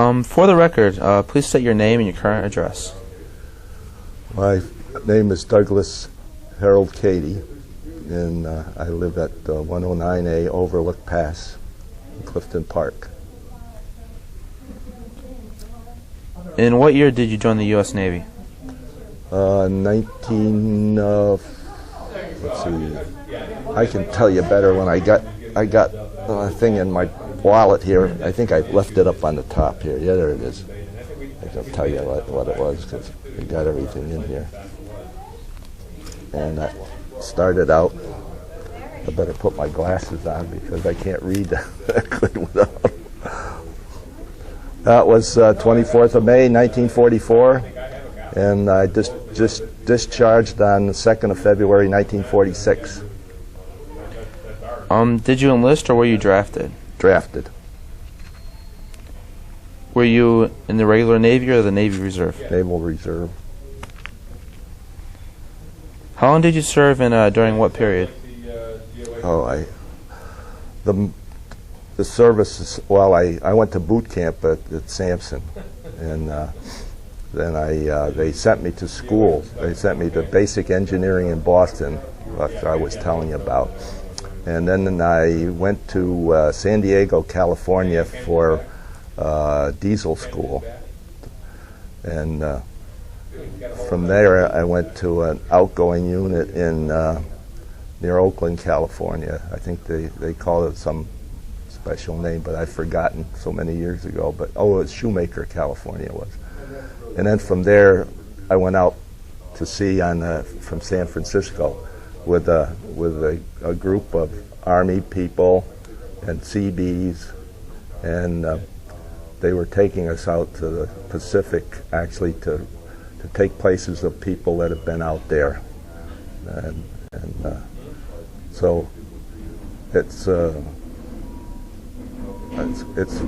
For the record, please state your name and your current address. My name is Douglas Harold Cady, and I live at 109A Overlook Pass in Clifton Park. In what year did you join the U.S. Navy? 19. Let's see. I can tell you better when I got a thing in my wallet here. I think I left it up on the top here. Yeah, there it is. I can tell you what it was because we got everything in here. And I started out. I better put my glasses on because I can't read that good without them. That was 24th of May, 1944, and I just discharged on the 2nd of February, 1946. Did you enlist or were you drafted? Drafted. Were you in the regular Navy or the Navy Reserve? Naval Reserve. How long did you serve and during what period? Oh, the service, well, I went to boot camp at Sampson, and then they sent me to school. They sent me to basic engineering in Boston, like I was telling you about. And then I went to San Diego, California for diesel school. And from there I went to an outgoing unit in near Oakland, California. I think they call it some special name, but I've forgotten so many years ago. But it was Shoemaker, California it was. And then from there, I went out to sea from San Francisco with a group of Army people and Seabees, and they were taking us out to the Pacific, actually to take places of people that have been out there, and so it's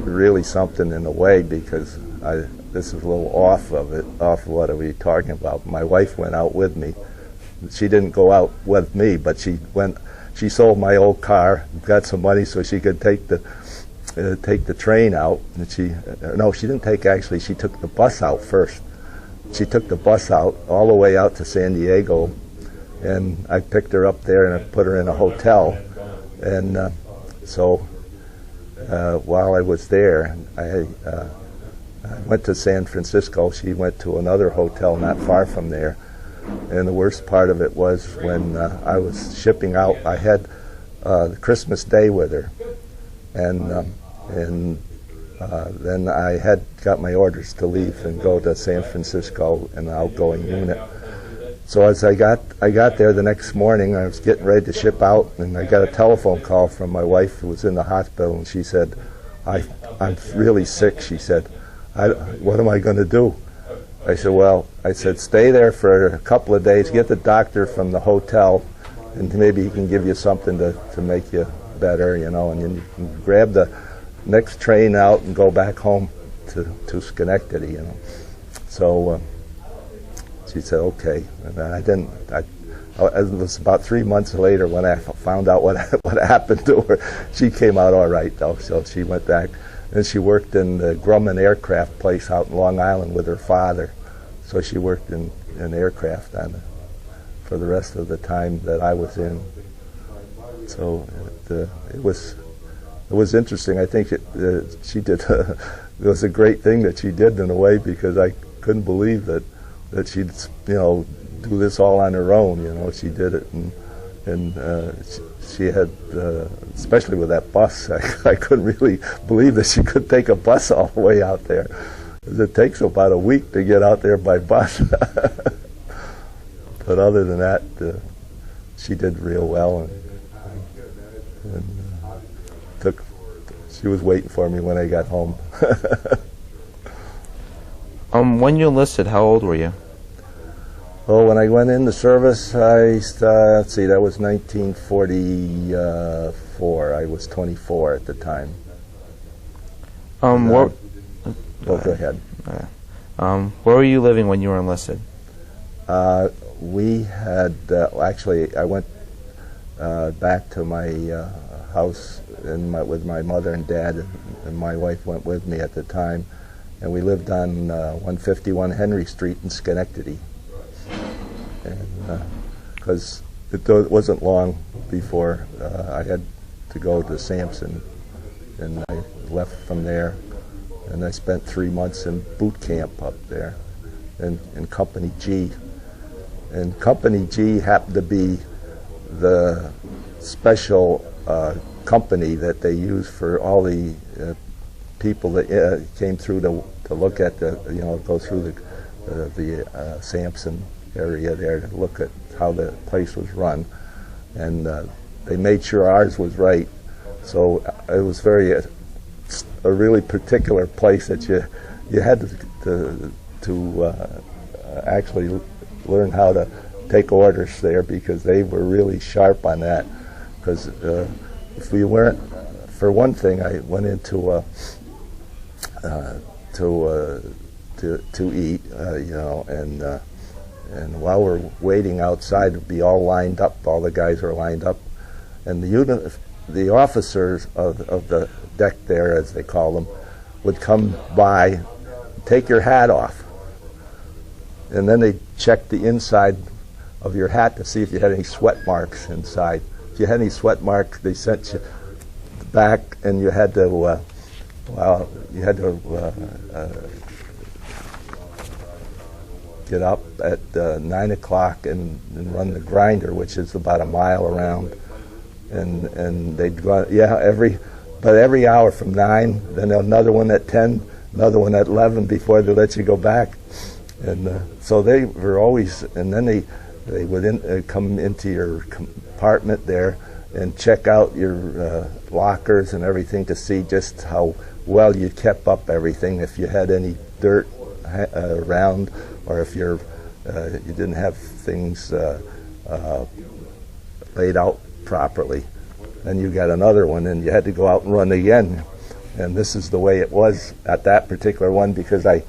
really something in a way, because this is a little off of what are we talking about. My wife went out with me. She didn't go out with me, but she sold my old car, got some money so she could take the train out. And she didn't take, actually, she took the bus out first. She took the bus out all the way out to San Diego, and I picked her up there and I put her in a hotel. And so while I was there, I went to San Francisco. She went to another hotel not far from there. And the worst part of it was when I was shipping out, I had Christmas Day with her. And then I had got my orders to leave and go to San Francisco in an outgoing unit. So as I got there the next morning, I was getting ready to ship out, and I got a telephone call from my wife who was in the hospital, and she said, I'm really sick. She said, what am I going to do? I said, stay there for a couple of days, get the doctor from the hotel, and maybe he can give you something to make you better, and then you can grab the next train out and go back home to Schenectady, So she said, okay. And it was about 3 months later when I found out what happened to her. She came out all right, though, so she went back. And she worked in the Grumman aircraft place out in Long Island with her father. So she worked in aircraft for the rest of the time that I was in. So it was interesting. I think she did. It was a great thing that she did in a way, because I couldn't believe that she'd do this all on her own. She did it, and she had, especially with that bus, I couldn't really believe that she could take a bus all the way out there. It takes about a week to get out there by bus. But other than that, she did real well, and she was waiting for me when I got home. When you enlisted, how old were you? Oh, when I went in the service, let's see, that was 1944. I was 24 at the time. Go ahead. Where were you living when you were enlisted? We had, actually, I went back to my house with my mother and dad, and my wife went with me at the time. and we lived on 151 Henry Street in Schenectady. And because it wasn't long before I had to go to Sampson, and I left from there, and I spent 3 months in boot camp up there in Company G. And Company G happened to be the special company that they use for all the people that came through to look at go through the Sampson area there to look at how the place was run, and they made sure ours was right. So it was a really particular place that you had to actually learn how to take orders there, because they were really sharp on that. Because if we weren't, for one thing, I went into to eat, and while we're waiting outside, it'd be all lined up. All the guys are lined up, and the officers of the deck there, as they call them, would come by, take your hat off, and then they check the inside of your hat to see if you had any sweat marks inside. If you had any sweat marks, they sent you back, and you had to get up at 9 o'clock and run the grinder, which is about a mile around, and they'd run every hour from 9, then another one at 10, another one at 11 before they let you go back. And so they were always, and then they would come into your compartment there and check out your lockers and everything to see just how well you kept up everything, if you had any dirt around, or if you didn't have things laid out properly. Then you got another one, and you had to go out and run again. And this is the way it was at that particular one, because I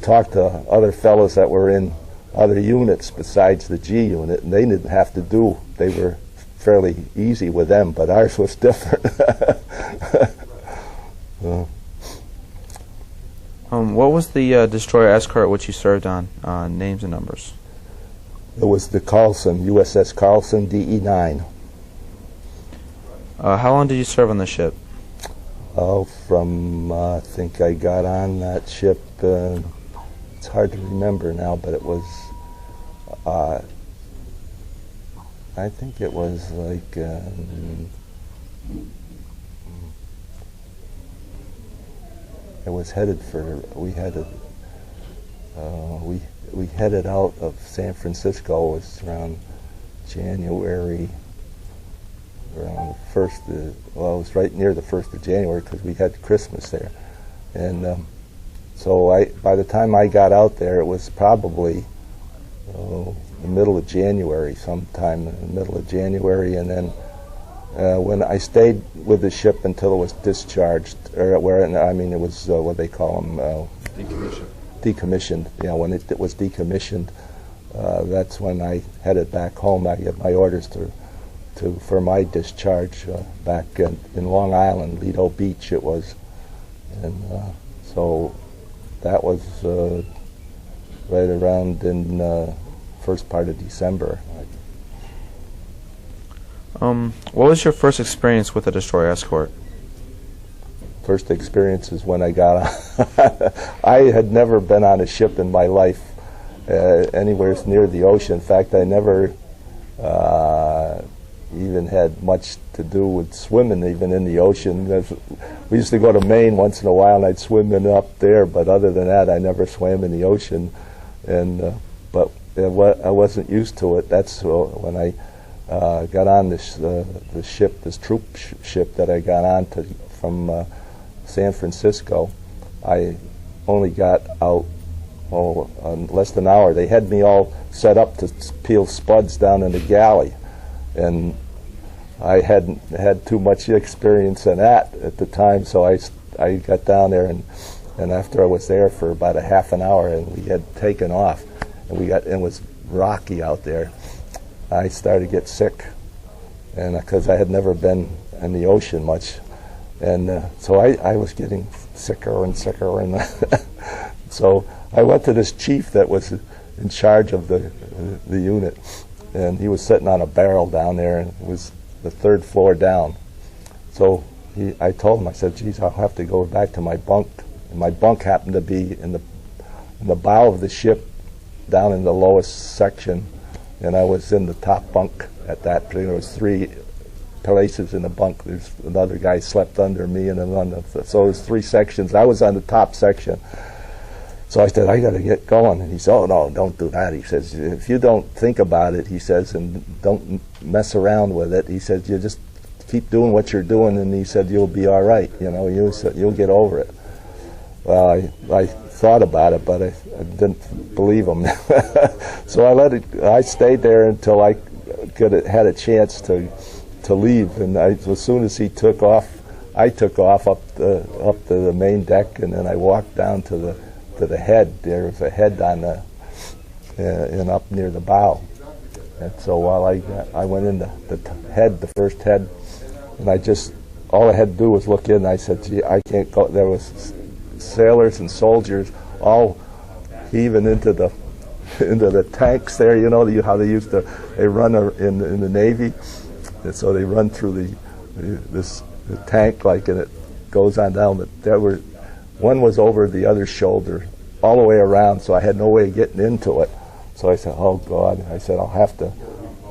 talked to other fellows that were in other units besides the G unit, and they didn't have to do. They were fairly easy with them, but ours was different. What was the destroyer escort which you served on? Names and numbers. It was the Carlson, USS Carlson, DE-9. How long did you serve on the ship? Oh, from I think I got on that ship. It's hard to remember now, but it was. I think it was like. It was headed for. We had a. We headed out of San Francisco. It was around January. Around the first, it was right near the 1st of January, because we had Christmas there, and so by the time I got out there, it was probably the middle of January, sometime in the middle of January, and then when I stayed with the ship until it was discharged, or it was what they call them, Decommissioned. Decommissioned. Yeah, when it was decommissioned, that's when I headed back home. I got my orders for my discharge back in Long Island, Lido Beach it was, and so that was right around in first part of December. What was your first experience with a destroyer escort? First experience is when I got on. I had never been on a ship in my life anywhere near the ocean. In fact, I never even had much to do with swimming, even in the ocean. We used to go to Maine once in a while, and I'd swim in up there, but other than that, I never swam in the ocean. And but I wasn't used to it. That's when I got on this ship, this troop ship that I got on from San Francisco. I only got out less than an hour. They had me all set up to peel spuds down in the galley, and I hadn't had too much experience in that at the time, so I got down there, and after I was there for about a half an hour, and we had taken off, and it was rocky out there, I started to get sick, and because I had never been in the ocean much, and so I was getting sicker and sicker, and So I went to this chief that was in charge of the unit, and he was sitting on a barrel down there, and it was the 3rd floor down. So I told him, I said, geez, I'll have to go back to my bunk. And my bunk happened to be in the bow of the ship, down in the lowest section, and I was in the top bunk at that. There was 3 places in the bunk. There's another guy slept under me, and then so there's 3 sections. I was on the top section. So I said, I got to get going. And he said, oh, no, don't do that. He says, if you don't think about it, he says, and don't mess around with it, he says, you just keep doing what you're doing, and he said, you'll be all right. You know, you'll get over it. Well, I thought about it, but I didn't believe him. So I stayed there until I had a chance to leave. And as soon as he took off, I took off up to the main deck, and then I walked down to the head. There was a head on and up near the bow. And so while I went in the first head, and all I had to do was look in. And I said, gee, I can't go. There was sailors and soldiers all heaving into the tanks there. You know how they run in the Navy, and so they run through the tank and it goes on down. But one was over the other shoulder all the way around, so I had no way of getting into it. So I said, oh God, I said, I'll have to,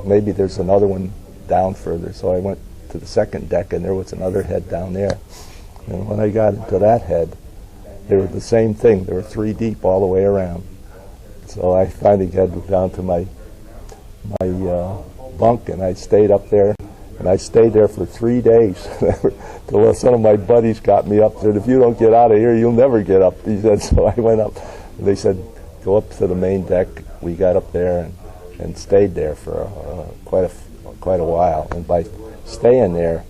maybe there's another one down further. So I went to the 2nd deck, and there was another head down there. And when I got into that head, they were the same thing. There were 3 deep all the way around. So I finally got down to my bunk, and I stayed up there. And I stayed there for 3 days till some of my buddies got me up. Said, if you don't get out of here, you'll never get up. He said, so I went up. And they said, go up to the main deck. We got up there and stayed there for quite a while. And by staying there,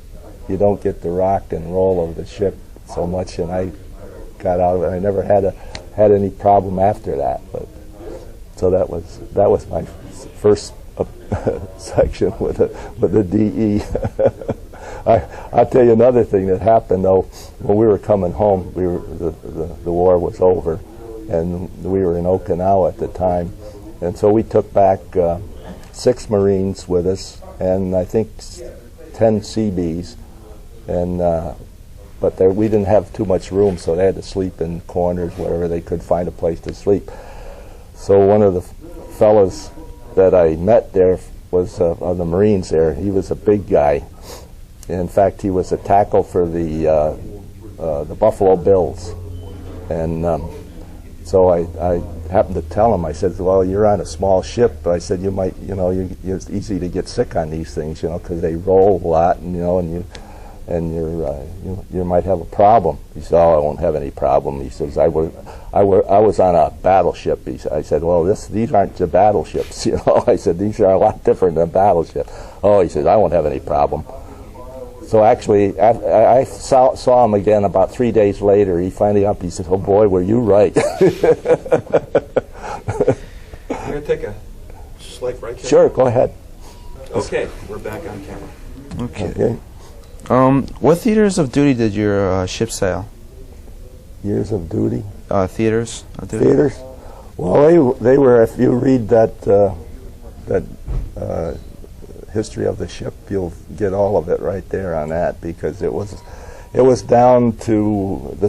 you don't get the rock and roll of the ship so much. And I got out of it. I never had any problem after that. But so that was my first section with the DE. I'll tell you another thing that happened though. When we were coming home, the war was over, and we were in Okinawa at the time, and so we took back 6 Marines with us, and I think 10 Seabees, and but we didn't have too much room, so they had to sleep in corners wherever they could find a place to sleep. So one of the fellows that I met there was of the Marines there. He was a big guy. In fact, he was a tackle for the Buffalo Bills. And so I happened to tell him, I said, well, you're on a small ship. I said, you might, it's easy to get sick on these things, because they roll a lot, and you might have a problem. He said, oh, I won't have any problem. He says, I was on a battleship. I said, well, these aren't the battleships. I said, these are a lot different than a battleship. Oh, he says, I won't have any problem. So actually, I saw him again about 3 days later. He finally up. He said, oh boy, were you right. We're going to take a slight break here. Sure, go ahead. Okay, we're back on camera. Okay. What theaters of duty did your ship sail? Years of duty? Theaters of duty? Theaters? Well, they were, if you read that history of the ship, you'll get all of it right there on that, because it was down to the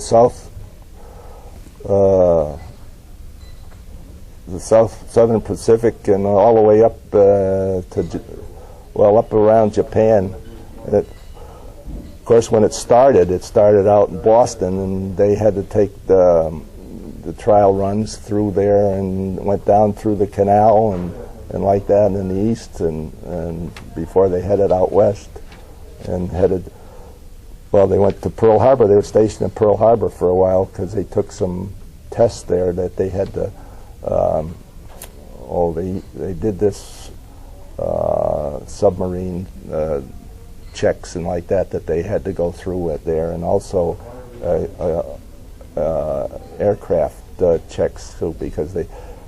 southern Pacific, and all the way up up around Japan. Of course, when it started out in Boston, and they had to take the trial runs through there, and went down through the canal and like that in the east, and before they headed out west and they went to Pearl Harbor. They were stationed in Pearl Harbor for a while because they took some tests there that they had to they did this submarine checks and like that they had to go through it there, and also aircraft checks too, because they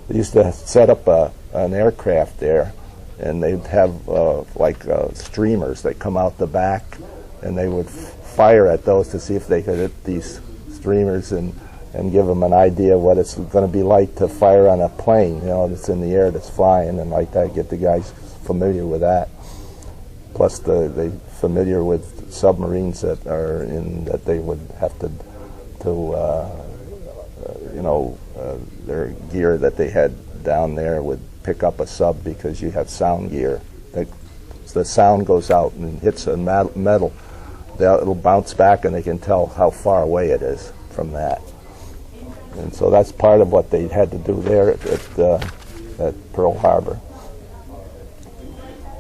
used to set up an aircraft there, and they'd have streamers that come out the back, and they would fire at those to see if they could hit these streamers, and and give them an idea what it's going to be like to fire on a plane, you know, that's in the air, that's flying, and like that, get the guys familiar with that. Plus, they familiar with submarines that are in, that they would have to you know, their gear that they had down there would pick up a sub because you have sound gear. The sound goes out and hits a metal. It'll bounce back, and they can tell how far away it is from that. And so that's part of what they had to do there at Pearl Harbor.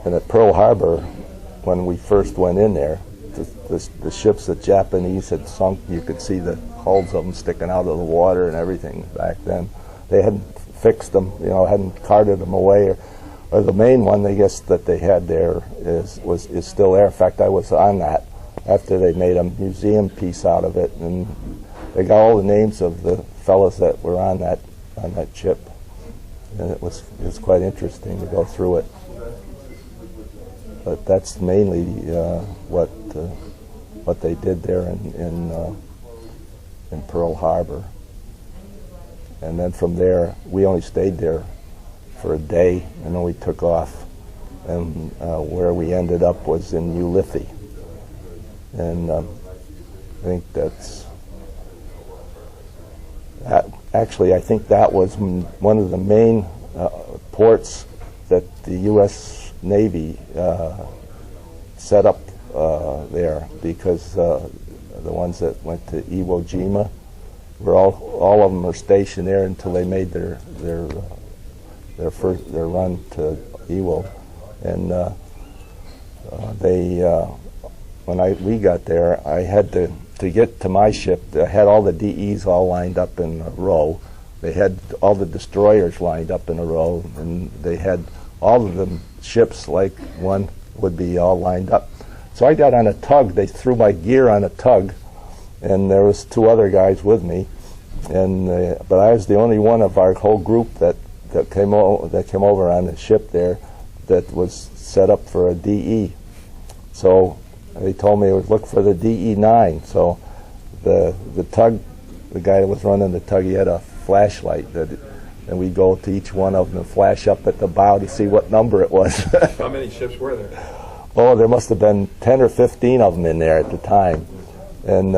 And at Pearl Harbor, when we first went in there, the ships that Japanese had sunk, you could see the hulls of them sticking out of the water and everything back then. They hadn't fixed them, you know, hadn't carted them away. Or the main one, I guess, that they had there is still there. In fact, I was on that after they made a museum piece out of it, and they got all the names of the fellows that were on that ship, and it was quite interesting to go through it. But that's mainly what they did there in Pearl Harbor. And then from there, we only stayed there for a day, and then we took off. And where we ended up was in Ulithi. And I think that's... Actually, I think that was one of the main ports that the U.S. Navy set up there, because the ones that went to Iwo Jima were all of them were stationed there until they made their run to Iwo, and when we got there, I had to get to my ship. I had all the DEs all lined up in a row. They had all the destroyers lined up in a row, and they had all of the ships like one would be all lined up. So I got on a tug. They threw my gear on a tug, and there was two other guys with me, and but I was the only one of our whole group that came over on the ship there that was set up for a DE. So they told me to look for the DE-9. So the tug, the guy that was running the tug, he had a flashlight, and we'd go to each one of them and flash up at the bow to see what number it was. How many ships were there? Oh, there must have been 10 or 15 of them in there at the time. And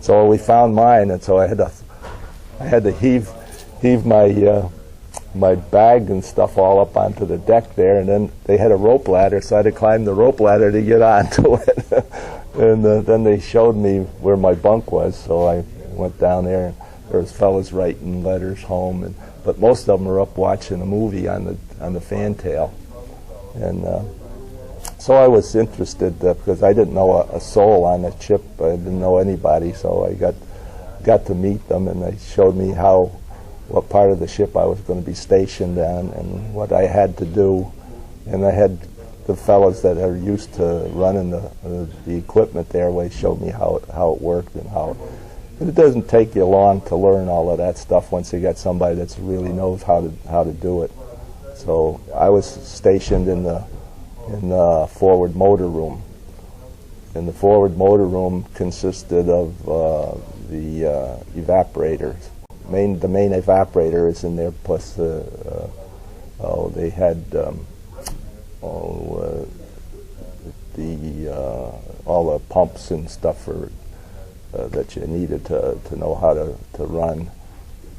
so we found mine, and so I had to heave my bag and stuff all up onto the deck there, and then they had a rope ladder, so I had to climb the rope ladder to get onto it. And then they showed me where my bunk was, so I went down there, and there was fellas writing letters home, but most of them were up watching a movie on the fantail. And so I was interested because I didn't know a soul on the ship. I didn't know anybody, so I got to meet them, and they showed me what part of the ship I was going to be stationed on and what I had to do. And I had the fellows that are used to running the equipment there. They showed me how it worked and it doesn't take you long to learn all of that stuff once you got somebody that really knows how to do it. So I was stationed in the forward motor room. And the forward motor room consisted of the evaporators. The main evaporator is in there, plus they had all the pumps and stuff that you needed to know how to run.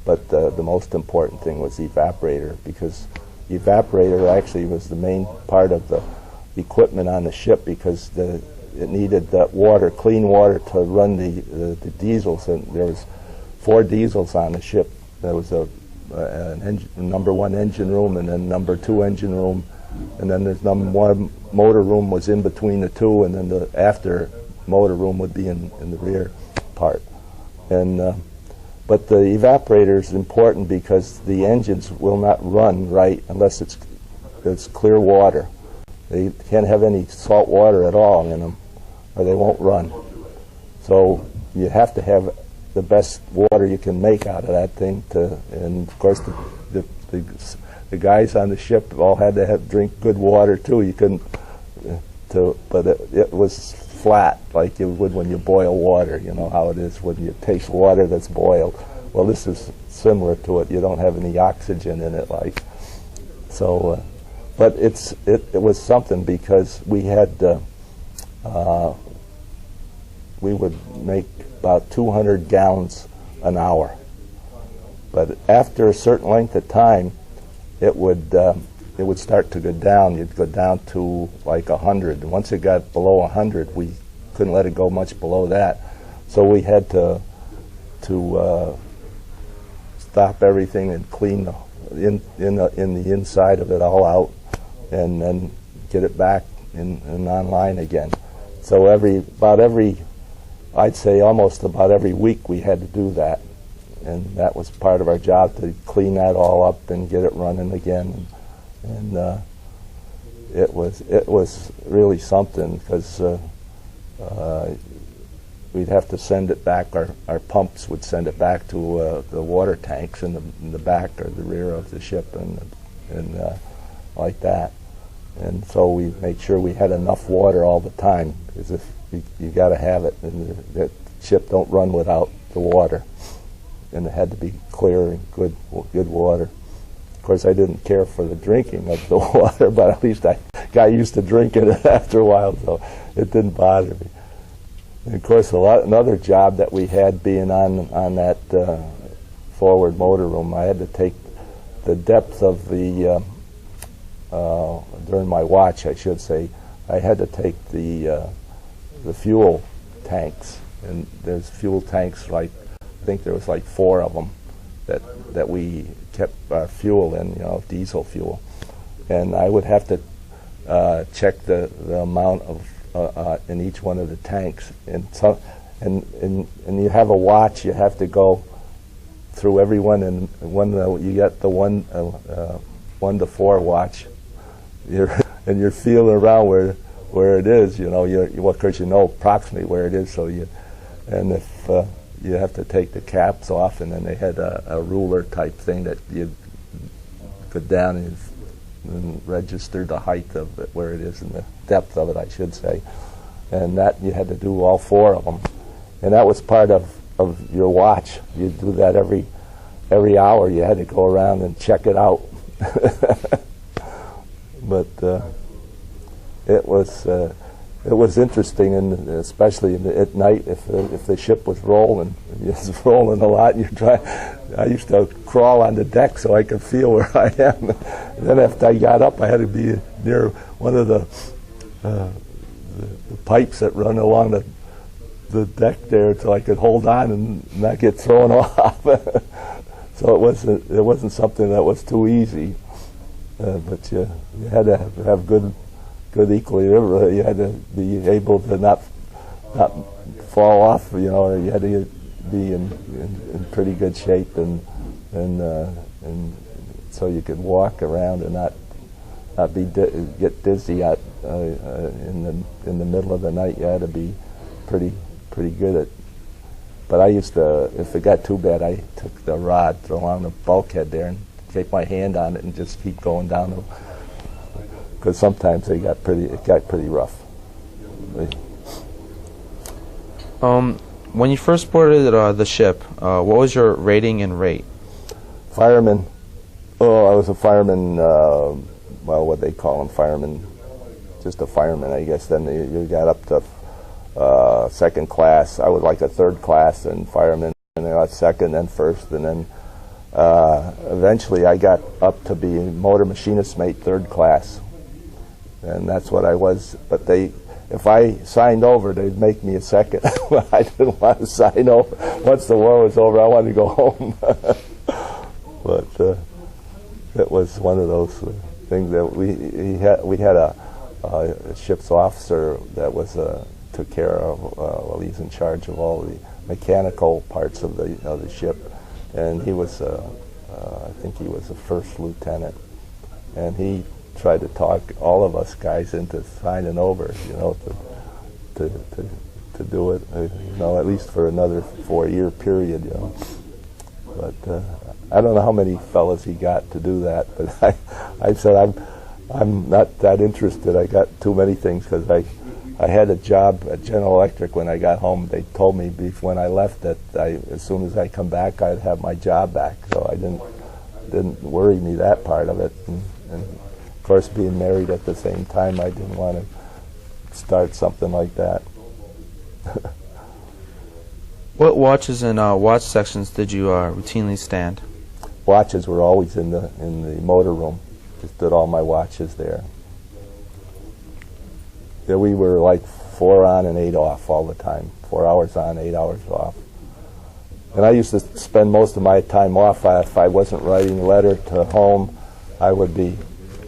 But the most important thing was the evaporator, because the evaporator actually was the main part of the equipment on the ship, because it needed that water, clean water, to run the diesels. And there was 4 diesels on the ship. There was a number 1 engine room, and then number 2 engine room, and then there's number 1 motor room was in between the two, and then the after motor room would be in the rear part. And but the evaporator is important because the engines will not run right unless it's clear water. They can't have any salt water at all in them, or they won't run. So you have to have the best water you can make out of that thing. And of course, the guys on the ship all had to drink good water too. You couldn't, but it was flat, like you would when you boil water. You know how it is when you taste water that's boiled. Well, this is similar to it. You don't have any oxygen in it, like so. But it was something because we had we would make about 200 gallons an hour. But after a certain length of time, it would start to go down. You'd go down to like 100. And once it got below 100, we couldn't let it go much below that. So we had to stop everything and clean in the inside of it all out, and then get it back and online again. So I'd say almost about every week we had to do that. And that was part of our job, to clean that all up and get it running again. And it was really something, because we'd have to send it back. Our pumps would send it back to the water tanks in the back or the rear of the ship, and like that. And so we made sure we had enough water all the time, because if you got to have it, and the ship don't run without the water. And it had to be clear and good water. Of course, I didn't care for the drinking of the water, but at least I got used to drinking it after a while, so it didn't bother me. And of course, another job that we had, being on that forward motor room, I had to take the depth of the during my watch, I should say, I had to take the fuel tanks, and there's fuel tanks like, I think there was like 4 of them that we kept our fuel in, diesel fuel. And I would have to check the amount of in each one of the tanks. And you have a watch, you have to go through every one, and when you get the 1 to 4 watch, and you're feeling around where it is, because you know approximately where it is, and if you have to take the caps off, and then they had a ruler type thing that you put down and register the height of it, where it is, and the depth of it, I should say. And that you had to do all 4 of them. And that was part of your watch. You do that every hour. You had to go around and check it out. But it was interesting, and especially at night, if the ship was rolling, it's rolling a lot. I used to crawl on the deck so I could feel where I am. And then after I got up, I had to be near one of the pipes that run along the deck there, so I could hold on and not get thrown off. So it wasn't something that was too easy, but you had to have good equilibrium. You had to be able to not fall off, or you had to be in pretty good shape, and so you could walk around and not get dizzy in the middle of the night. You had to be pretty good at. But I used to, if it got too bad, I took the rod along the bulkhead there and take my hand on it and just keep going down, because sometimes it got pretty rough. When you first boarded the ship, what was your rating and rate? Fireman. Oh, I was a fireman. Well, what they call them, fireman. Just a fireman, I guess. Then you got up to second class. I was like a third class and fireman, and then I was second, then first, and then eventually I got up to be motor machinist mate, third class. And that's what I was. But if I signed over, they'd make me a second. I didn't want to sign over. Once the war was over, I wanted to go home. But it was one of those things that we had a ship's officer that was took care of. Well, he's in charge of all the mechanical parts of the ship, and he was I think he was a first lieutenant, and he tried to talk all of us guys into signing over, to do it, at least for another 4-year period, But I don't know how many fellas he got to do that, but I said I'm not that interested. I got too many things, because I had a job at General Electric when I got home. They told me when I left that as soon as I come back, I'd have my job back. So I didn't worry me that part of it. And of course, being married at the same time, I didn't want to start something like that. What watches and watch sections did you routinely stand? Watches were always in the motor room. Just did all my watches there. There we were like 4 on and 8 off all the time. 4 hours on, 8 hours off. And I used to spend most of my time off. If I wasn't writing a letter to home, I would be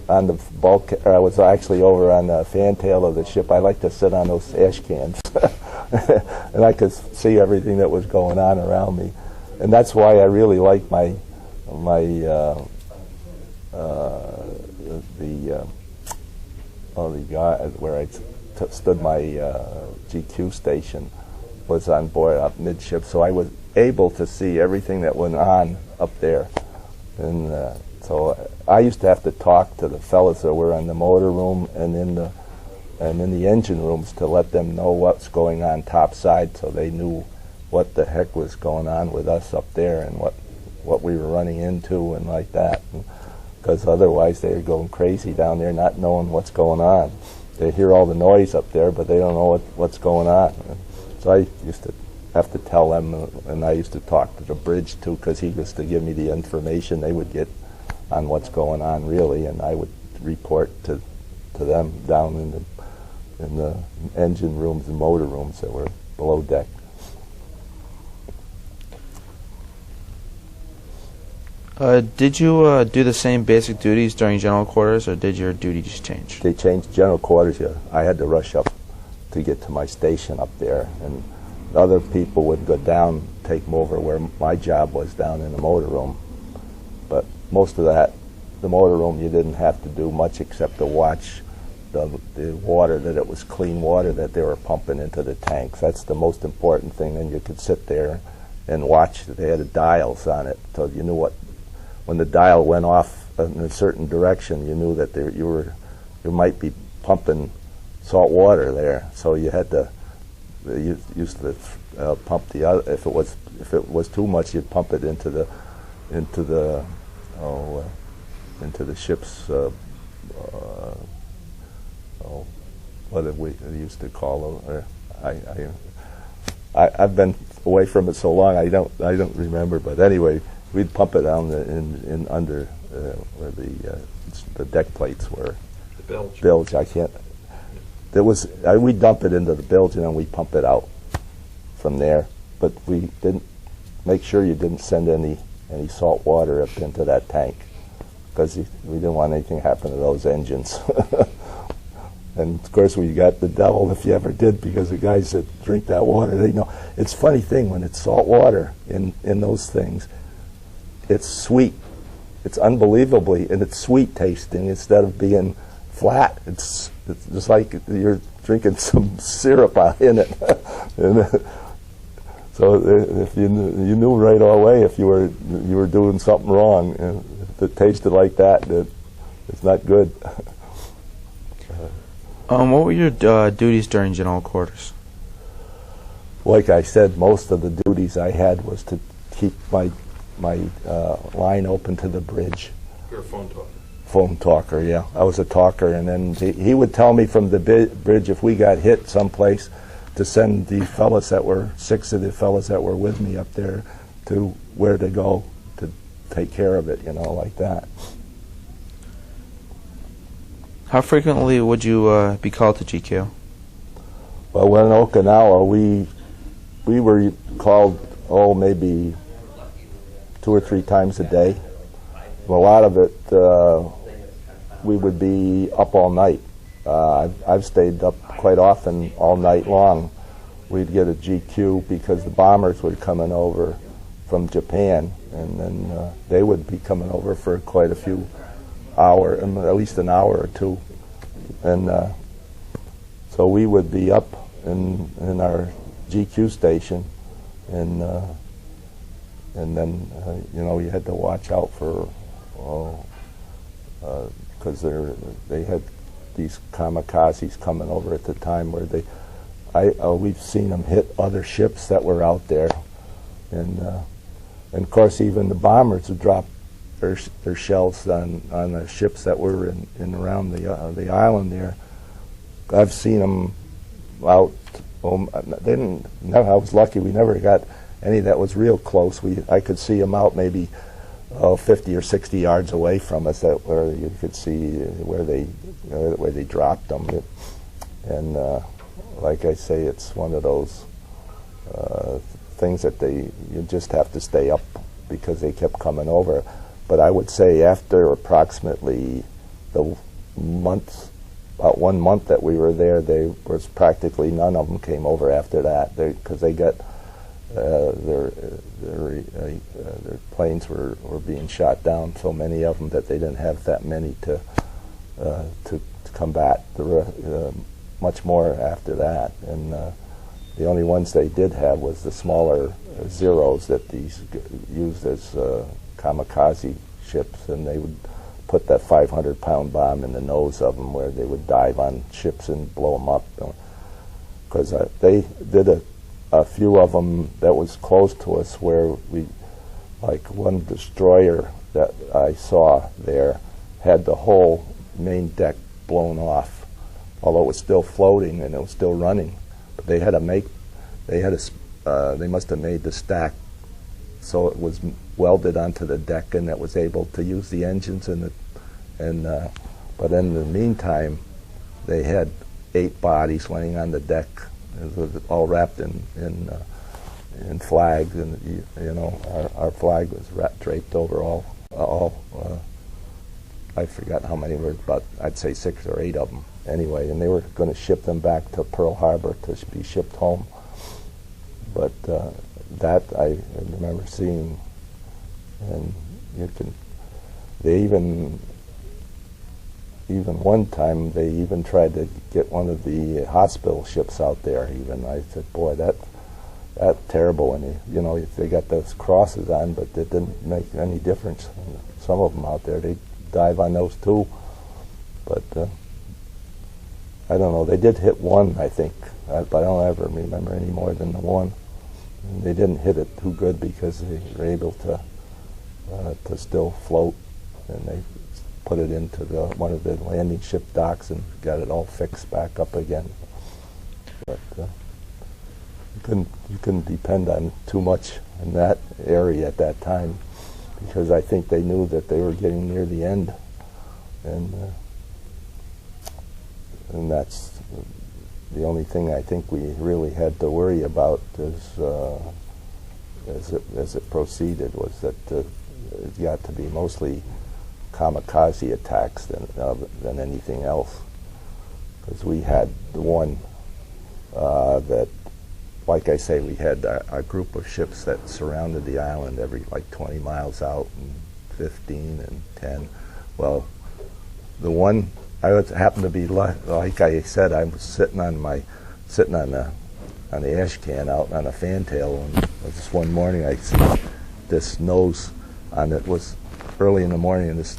on the bulkhead. I was actually over on the fantail of the ship. I like to sit on those ash cans. And I could see everything that was going on around me. And that's why I really like the guy where I stood my GQ station was on board up midship, so I was able to see everything that went on up there. And so I used to have to talk to the fellas that were in the motor room and in the engine rooms to let them know what's going on topside, so they knew what the heck was going on with us up there and what we were running into and like that. Because otherwise they were going crazy down there not knowing what's going on. They hear all the noise up there, but they don't know what's going on. So I used to have to tell them, and I used to talk to the bridge too, because he used to give me the information they would get on what's going on really, and I would report to them down in the engine rooms and motor rooms that were below deck. Did you do the same basic duties during general quarters, or did your duties change? They changed general quarters. Yeah, I had to rush up to get to my station up there, and other people would go down, take them over where my job was down in the motor room. But most of that, the motor room, you didn't have to do much except to watch the water, that it was clean water that they were pumping into the tanks. That's the most important thing. Then you could sit there and watch. They had dials on it, so you knew when the dial went off in a certain direction, you knew that you might be pumping salt water there. So you had to used to pump the other. If it was too much, you'd pump it into the ship's. What did we used to call them? I've been away from it so long I don't remember. But anyway, we'd pump it down in under where the deck plates were. The bilge. Bilge. I can't. There was we dump it into the bilge and then we pump it out from there. But we didn't make sure you didn't send any salt water up into that tank, because we didn't want anything to happen to those engines. And of course we got the devil if you ever did, because the guys that drink that water, they know. It's a funny thing when it's salt water in those things. It's sweet. It's unbelievably, and it's sweet tasting instead of being flat. It's just like you're drinking some syrup in it. And, so if you knew right away if you were doing something wrong, and if it tasted like that, it's not good. What were your duties during general quarters? Like I said, most of the duties I had was to keep my line open to the bridge. You're a phone talker. Phone talker, yeah. I was a talker, and then he would tell me from the bridge if we got hit someplace to send the fellas that were, 6 of the fellas that were with me up there, to where to go to take care of it, like that. How frequently would you be called to GQ? Well, when in Okinawa, we were called, maybe 2 or 3 times a day. A lot of it, we would be up all night. I've stayed up quite often all night long. We'd get a GQ because the bombers were coming over from Japan, and then they would be coming over for quite a few hours, at least an hour or two. And so we would be up in our GQ station, and then you had to watch out for because they had these kamikazes coming over at the time where we've seen them hit other ships that were out there, and of course even the bombers would drop their shells on the ships that were in around the island there. I've seen them out. I was lucky we never got any that was real close. I could see them out maybe 50 or 60 yards away from us, where you could see where they dropped them. And like I say, it's one of those things that you just have to stay up because they kept coming over. But I would say after approximately about 1 month that we were there, there was practically none of them came over after that, because they got their planes were being shot down, so many of them that they didn't have that many to combat. There were much more after that, and the only ones they did have was the smaller Zeros that these used as kamikaze ships, and they would put that 500-pound bomb in the nose of them, where they would dive on ships and blow them up. Because they did a few of them that was close to us, where like one destroyer that I saw there had the whole main deck blown off, although it was still floating and it was still running. But they must have made the stack so it was welded onto the deck, and that was able to use the engines but in the meantime, they had 8 bodies laying on the deck. It was all wrapped in flags, and our flag was draped over all. I forgot how many were, but I'd say 6 or 8 of them anyway. And they were going to ship them back to Pearl Harbor to be shipped home. But that I remember seeing, and they even one time they even tried to get one of the hospital ships out there. Even I said, boy, that's terrible. And they got those crosses on, but it didn't make any difference. Some of them out there, they dive on those too. But I don't know. They did hit one, I think, but I don't ever remember any more than the one. And they didn't hit it too good because they were able to still float, and they put it into one of the landing ship docks and got it all fixed back up again. But you couldn't depend on too much in that area at that time, because I think they knew that they were getting near the end, and that's the only thing I think we really had to worry about as it proceeded, was that it got to be mostly kamikaze attacks than anything else. Because we had the one that, like I say, we had a group of ships that surrounded the island every like 20 miles out, and 15 and 10. Well, the one happened to be like I said, I was sitting on the ash can out on a fantail, and just one morning I see this nose on it. Was early in the morning, and this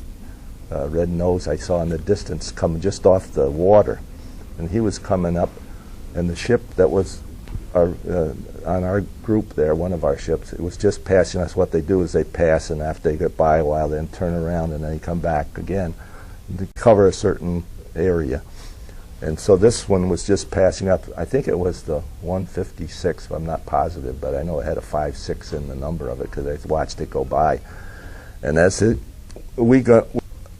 red nose I saw in the distance coming just off the water, and he was coming up, and the ship that was on our group there, one of our ships, it was just passing us. What they do is they pass, and after they get by a while, then turn around and then come back again to cover a certain area. And so this one was just passing up. I think it was the 156, I'm not positive, but I know it had a 56 in the number of it because I watched it go by. And that's it. We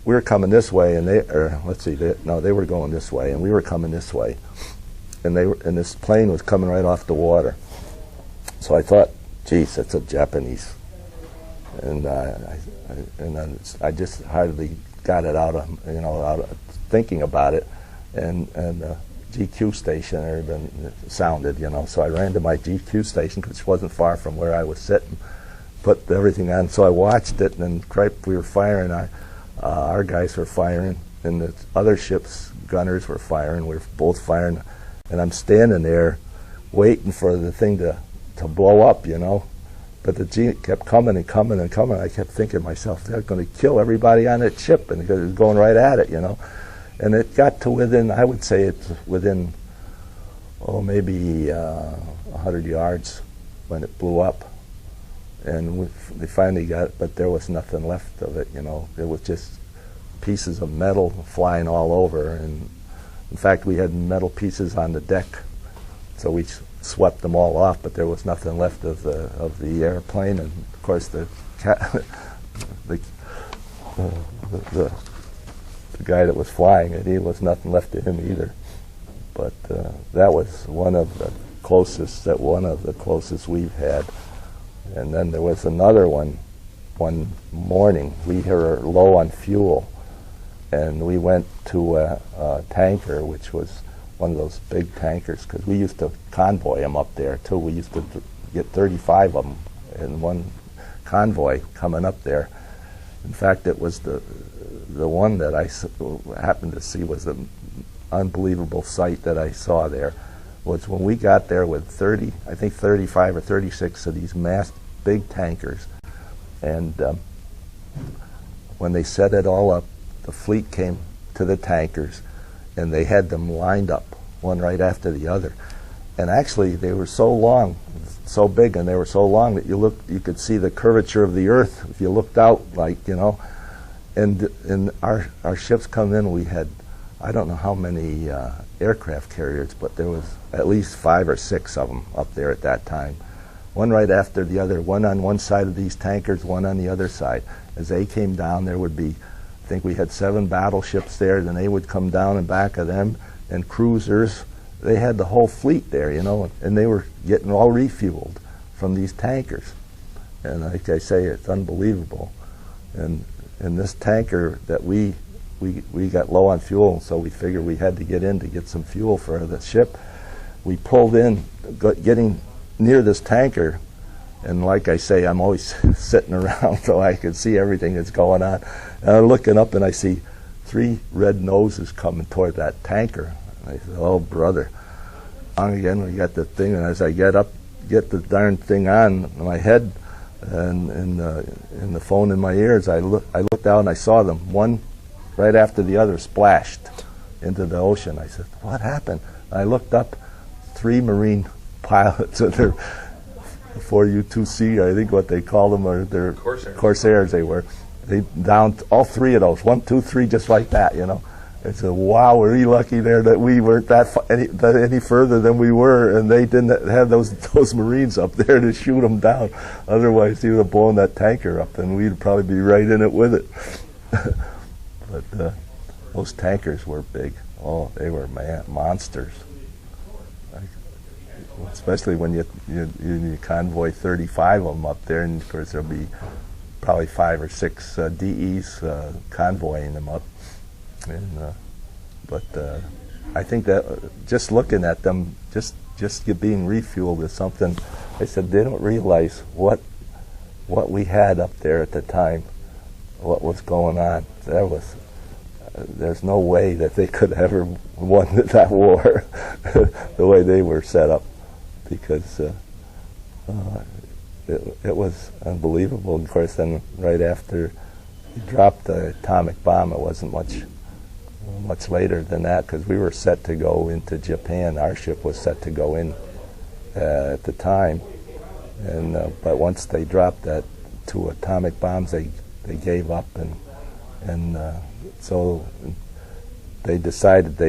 were coming this way, and they were going this way, and we were coming this way, and this plane was coming right off the water. So I thought, geez, that's a Japanese, and I just hardly got it out of thinking about it, and GQ station had been sounded, so I ran to my GQ station, which wasn't far from where I was sitting, put everything on. So I watched it, and we were firing. Our guys were firing, and the other ship's gunners were firing. We were both firing, and I'm standing there waiting for the thing to blow up, But the G kept coming and coming and coming. I kept thinking to myself, they're going to kill everybody on that ship, and because it was going right at it, And it got to within, I would say it's within, maybe 100 yards when it blew up. And they finally got it, but there was nothing left of it, you know. It was just pieces of metal flying all over. And in fact, we had metal pieces on the deck, so we swept them all off, but there was nothing left of the airplane. And of course, the guy that was flying it, he was nothing left of him either. But that was one of the closest we've had. And then there was another one morning. We were low on fuel, and we went to a tanker, which was one of those big tankers, because we used to convoy them up there too. We used to get 35 of them in one convoy coming up there. In fact, it was the one that I happened to see was the unbelievable sight that I saw there, was when we got there with 35 or 36 of these big tankers. And when they set it all up, the fleet came to the tankers, and they had them lined up, one right after the other. And actually, they were so long, so big, and they were so long that you could see the curvature of the earth if you looked out, like, you know. And our ships come in, we had, I don't know how many aircraft carriers, but there was at least 5 or 6 of them up there at that time. One right after the other, one on one side of these tankers, one on the other side. As they came down, there would be, I think we had 7 battleships there, then they would come down in back of them, and cruisers. They had the whole fleet there, you know, and they were getting all refueled from these tankers. And like I say, it's unbelievable. And this tanker that we got low on fuel, so we figured we had to get in to get some fuel for the ship. We pulled in, getting near this tanker, and like I say, I'm always sitting around so I can see everything that's going on. And I'm looking up and I see 3 red noses coming toward that tanker. And I said, oh, brother. On again, we got the thing, and as I get the darn thing on my head and the phone in my ears, I looked out and I saw them, one right after the other, splashed into the ocean. I said, what happened? I looked up, 3 Marine pilots, and they're 4U2C, I think what they call them, or they're Corsairs they were. They downed all 3 of those, 1, 2, 3, just like that, you know. I said, wow, we're really lucky there that we weren't any further than we were, and they didn't have those Marines up there to shoot them down. Otherwise, he would have blown that tanker up, and we'd probably be right in it with it. But those tankers were big. Oh, they were monsters. Especially when you convoy 35 of them up there, and of course there'll be probably 5 or 6 DEs convoying them up. And but I think that just looking at them, just being refueled is something. I said they don't realize what we had up there at the time, what was going on. There's no way that they could have ever won that war the way they were set up, because it was unbelievable. Of course, then right after he dropped the atomic bomb, it wasn't much later than that, because we were set to go into Japan. Our ship was set to go in at the time, and but once they dropped that 2 atomic bombs, they gave up, and so they decided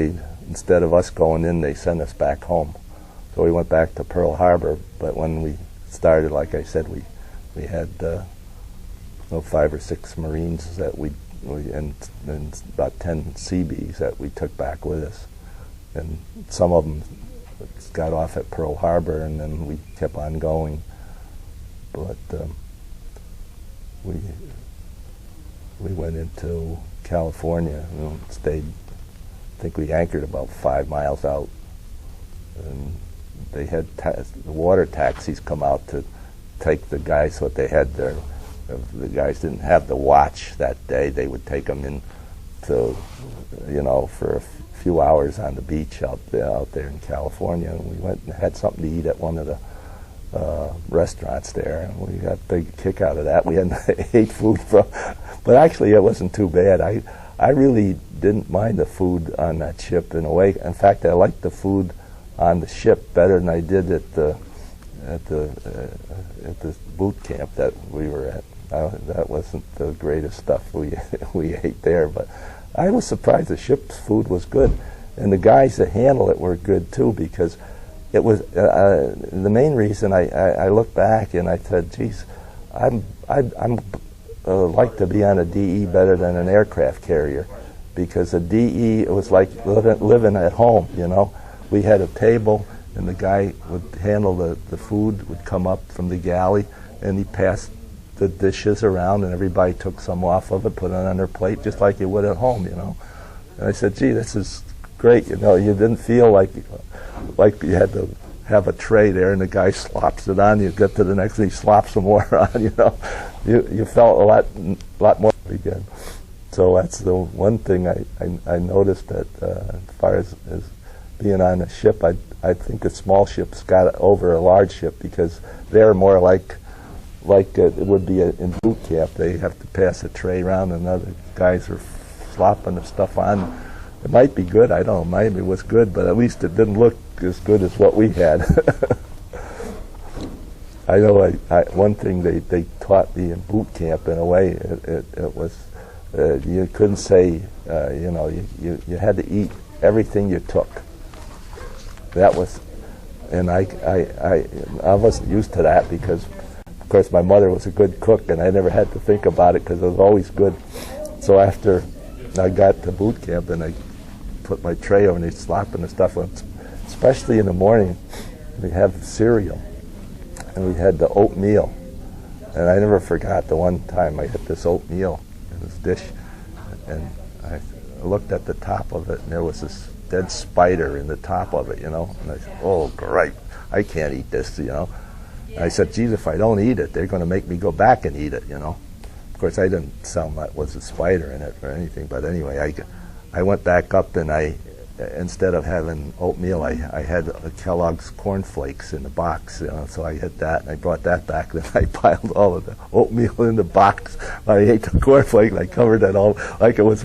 instead of us going in, they sent us back home. So we went back to Pearl Harbor, but when we started, like I said, we had 5 or 6 Marines that and about 10 Seabees that we took back with us. And some of them got off at Pearl Harbor, and then we kept on going. But we went into California and stayed, I think we anchored about 5 miles out. And they had the water taxis come out to take the guys, what they had there. If the guys didn't have the watch that day, they would take them in to, for a few hours on the beach out there in California. And we went and had something to eat at one of the restaurants there, and we got a big kick out of that. We hadn't ate food but actually it wasn't too bad. I really didn't mind the food on that ship in a way. In fact, I liked the food on the ship better than I did at the boot camp that we were at. That wasn't the greatest stuff we ate there, but I was surprised the ship's food was good, and the guys that handle it were good too, because it was the main reason I look back and I said, geez, I'm like to be on a DE better than an aircraft carrier, because a DE, it was like living at home, you know. We had a table, and the guy would handle the food, would come up from the galley, and he passed the dishes around, and everybody took some off of it, put it on their plate, just like you would at home, you know. And I said, gee, this is great, you know. You didn't feel like you had to have a tray there, and the guy slops it on, you get to the next thing, he slops some more on, you know. You felt a lot more again. So that's the one thing I noticed, that as far as being on a ship, I think the small ships got over a large ship, because they're more like it would be in boot camp. They have to pass a tray around, and other guys are slopping the stuff on. It might be good, I don't know, maybe it was good, but at least it didn't look as good as what we had. I know one thing they taught me in boot camp, in a way, it was you couldn't say, you know, you had to eat everything you took. That was, and I wasn't used to that, because of course my mother was a good cook, and I never had to think about it because it was always good. So after I got to boot camp and I put my tray over and they slopping the stuff on, especially in the morning, we have cereal, and we had the oatmeal, and I never forgot the one time I had this oatmeal in this dish, and I looked at the top of it, and there was this dead spider in the top of it, you know, and I said, oh great, I can't eat this, you know. And I said, geez, if I don't eat it, they're going to make me go back and eat it, you know. Of course, I didn't tell them that was a spider in it or anything, but anyway, I went back up, and instead of having oatmeal, I had Kellogg's cornflakes in the box, you know, so I had that, and I brought that back, and I piled all of the oatmeal in the box. I ate the cornflake, and I covered it all like it was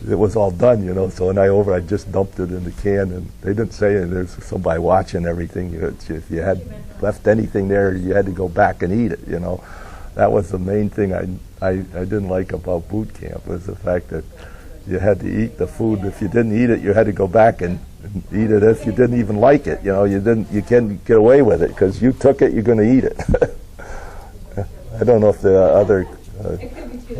it was all done, you know. So when I just dumped it in the can, and they didn't say it. There's somebody watching everything. If you had left anything there, you had to go back and eat it, you know. That was the main thing I didn't like about boot camp, was the fact that you had to eat the food. If you didn't eat it, you had to go back and eat it. If you didn't even like it, you know, you can't get away with it, because you took it, you're going to eat it. I don't know if the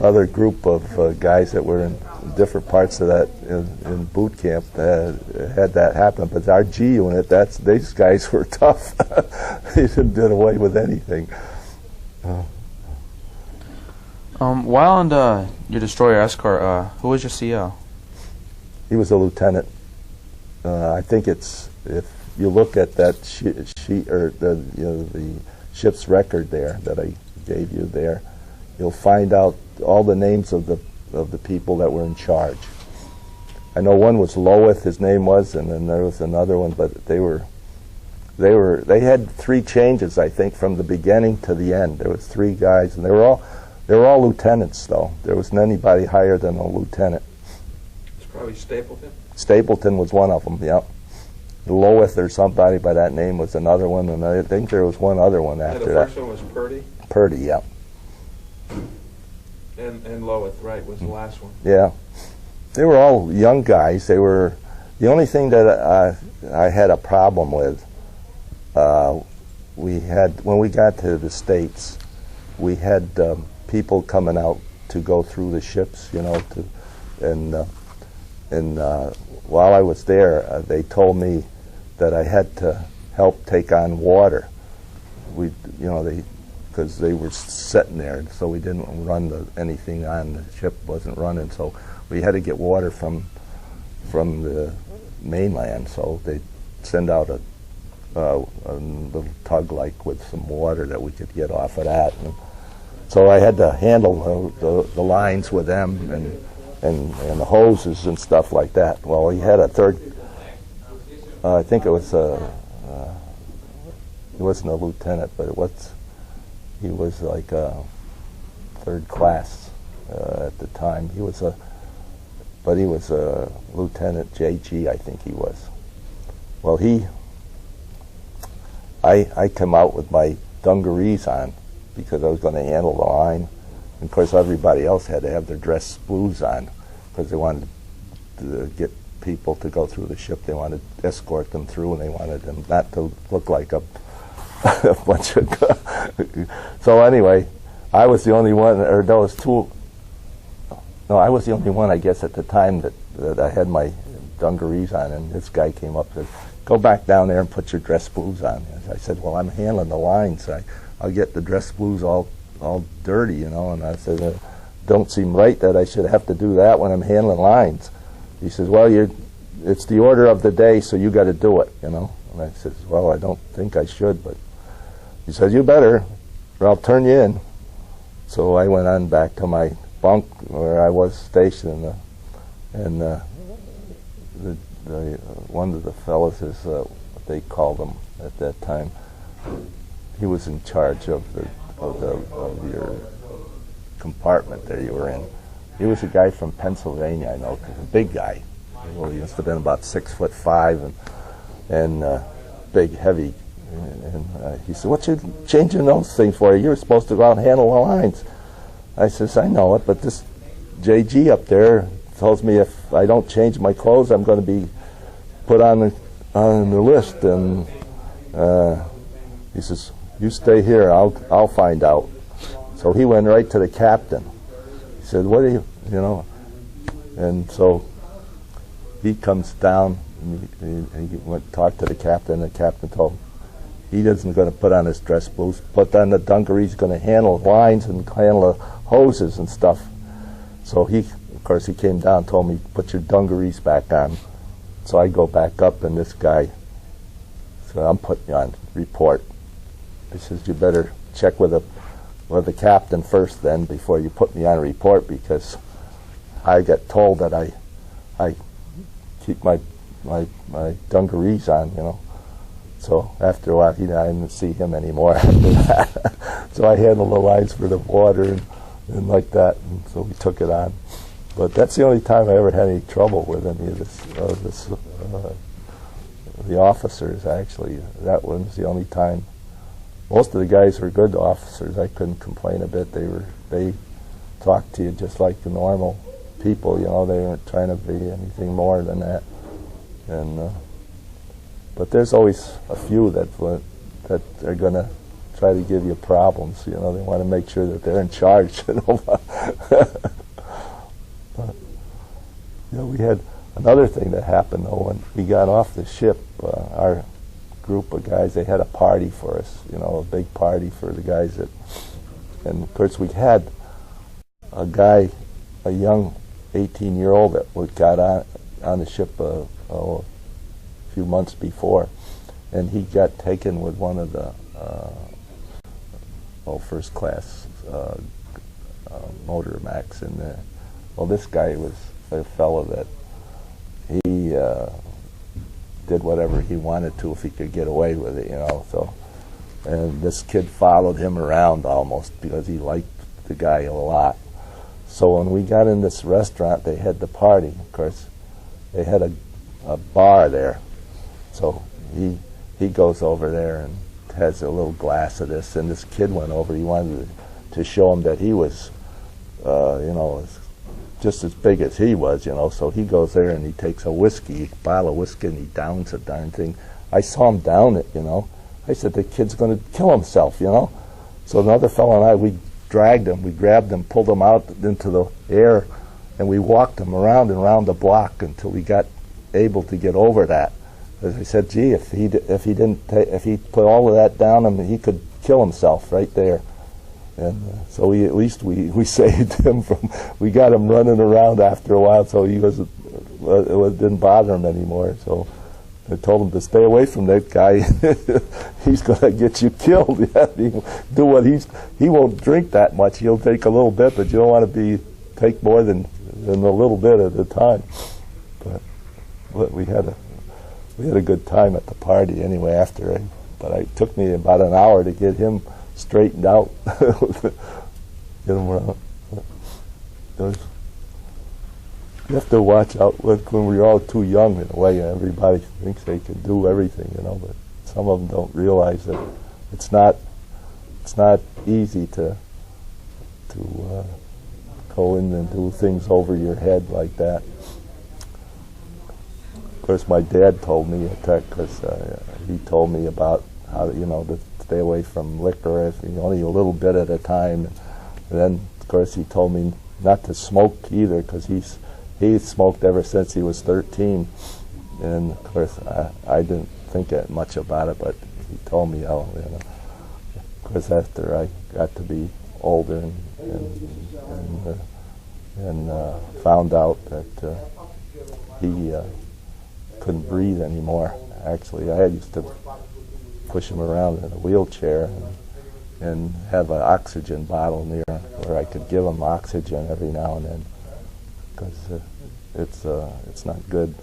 other group of guys that were in different parts of that in boot camp had that happen, but our G unit, these guys were tough. They didn't get away with anything. While on your destroyer escort, who was your CO? He was a lieutenant. I think if you look at that sheet or the ship's record there that I gave you there, you'll find out all the names of the people that were in charge. I know one was Loweth, his name was, and then there was another one, but they had 3 changes, I think, from the beginning to the end. There was 3 guys, and they were all lieutenants, though. There wasn't anybody higher than a lieutenant. It's probably Stapleton. Stapleton was one of them. Yep. Loweth or somebody by that name was another one, and I think there was one other one after that. The first one was Purdy. Purdy, yeah. And Loweth, right, was the last one. Yeah. They were all young guys. They were the only thing that I had a problem with. When we got to the States, we had people coming out to go through the ships, you know, and while I was there, they told me that I had to help take on water. Because they were sitting there, so we didn't run anything on. The ship wasn't running, so we had to get water from the mainland. So they send out a little tug like with some water that we could get off of that. And so I had to handle the lines with them and the hoses and stuff like that. Well, he had a third. I think it was he wasn't a lieutenant, but he was like a third class at the time. He was but he was Lieutenant J.G., I think he was. Well, I come out with my dungarees on because I was going to handle the line. And of course, everybody else had to have their dress blues on because they wanted to get people to go through the ship. They wanted to escort them through, and they wanted them not to look like a bunch of... So anyway, I was the only one, or those two... No, I was the only one, I guess, at the time that I had my dungarees on, and this guy came up and said, "Go back down there and put your dress blues on." And I said, "Well, I'm handling the lines. I'll get the dress blues all dirty, you know." And I said, "Don't seem right that I should have to do that when I'm handling lines." He says, "Well, it's the order of the day, so you got to do it, you know." And I said, "Well, I don't think I should," but he said, "You better, or I'll turn you in." So I went on back to my bunk where I was stationed, and one of the fellows is what they called him at that time. He was in charge of your compartment that you were in. He was a guy from Pennsylvania, I know, a big guy. Well, he must have been about 6'5" and big, heavy. And he said, "What you changing those things for? You're supposed to go out and handle the lines." I says, "I know it, but this JG up there tells me if I don't change my clothes, I'm going to be put on the list." And he says, "You stay here. I'll find out." So he went right to the captain. He said, "What do you know?" And so he comes down and he went to talk to the captain. And the captain told him he isn't going to put on his dress blues, put on the dungarees. He's going to handle lines and handle the hoses and stuff. So of course, he came down and told me, "Put your dungarees back on." So I go back up, and this guy said, "I'm putting you on report." He says, "You better check with the captain first then before you put me on report, because I get told that I keep my dungarees on, you know." So after a while, I didn't see him anymore after that. So I handled the lines for the water and like that, and so we took it on. But that's the only time I ever had any trouble with any of this. The officers, actually, that was the only time. Most of the guys were good officers. I couldn't complain a bit. They talked to you just like the normal people. You know, they weren't trying to be anything more than that. And but there's always a few that are going to try to give you problems. You know, they want to make sure that they're in charge. You know, we had another thing that happened though when we got off the ship. Our group of guys, they had a party for us. You know, a big party for the guys and of course we had a guy, a young 18-year-old that got on the ship a few months before, and he got taken with one of the first class motor Max, and this guy was a fellow that he did whatever he wanted to if he could get away with it, you know. So, and this kid followed him around almost because he liked the guy a lot. So when we got in this restaurant, they had the party. Of course, they had a bar there. So he goes over there and has a little glass of this, and this kid went over. He wanted to show him that he was, just as big as he was, you know. So he goes there and he takes a bottle of whiskey, and he downs the darn thing. I saw him down it, you know. I said, "The kid's going to kill himself," you know. So another fellow and I, we dragged him, we grabbed him, pulled him out into the air, and we walked him around and around the block until we got able to get over that. As I said, "Gee, if he put all of that down, he could kill himself right there." And so at least we saved him from. We got him running around after a while, so it didn't bother him anymore. So I told him to stay away from that guy. He's going to get you killed. Do what he won't drink that much. He'll take a little bit, but you don't want to take more than a little bit at a time. But we had a good time at the party anyway after. But it took me about an hour to get him straightened out. Get him around. You have to watch out when we're all too young in a way. Everybody thinks they can do everything, but some of them don't realize that it's not easy to go in and do things over your head like that. Of course, my dad told me because he told me about how to stay away from liquor, only a little bit at a time. And then, of course, he told me not to smoke either, because he smoked ever since he was 13. And of course, I didn't think that much about it, but he told me, of course, after I got to be older and found out that he couldn't breathe anymore. Actually, I used to push him around in a wheelchair and have an oxygen bottle near where I could give him oxygen every now and then, because it's not good,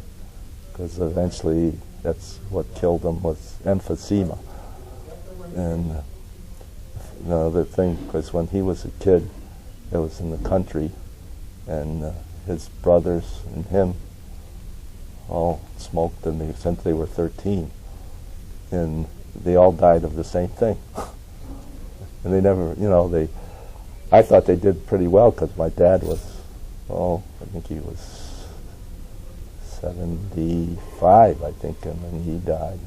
because eventually that's what killed him was emphysema. And the other thing, because when he was a kid, it was in the country, and his brothers and him all smoked since they were 13, and they all died of the same thing. And they never, I thought they did pretty well, because my dad was, I think he was 75, I think, and then he died.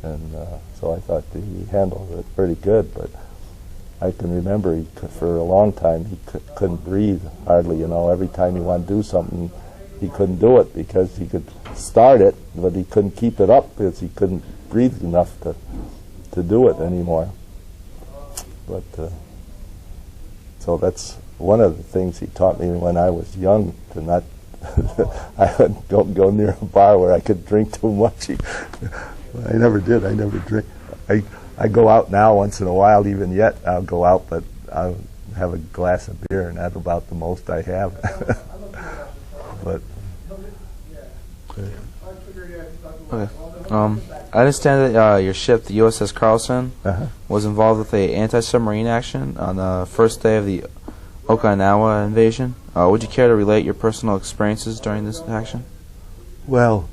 And so I thought that he handled it pretty good, but I can remember for a long time he couldn't breathe hardly. Every time he wanted to do something, he couldn't do it, because he could start it, but he couldn't keep it up because he couldn't breathe enough to do it anymore. But so that's one of the things he taught me when I was young, to not I wouldn't go near a bar where I could drink too much. I never did. I never drink. I go out now once in a while. Even yet, I'll go out, but I'll have a glass of beer, and that's about the most I have. But okay. I understand that your ship, the USS Carlson, was involved with a anti-submarine action on the first day of the Okinawa invasion. Would you care to relate your personal experiences during this action? Well,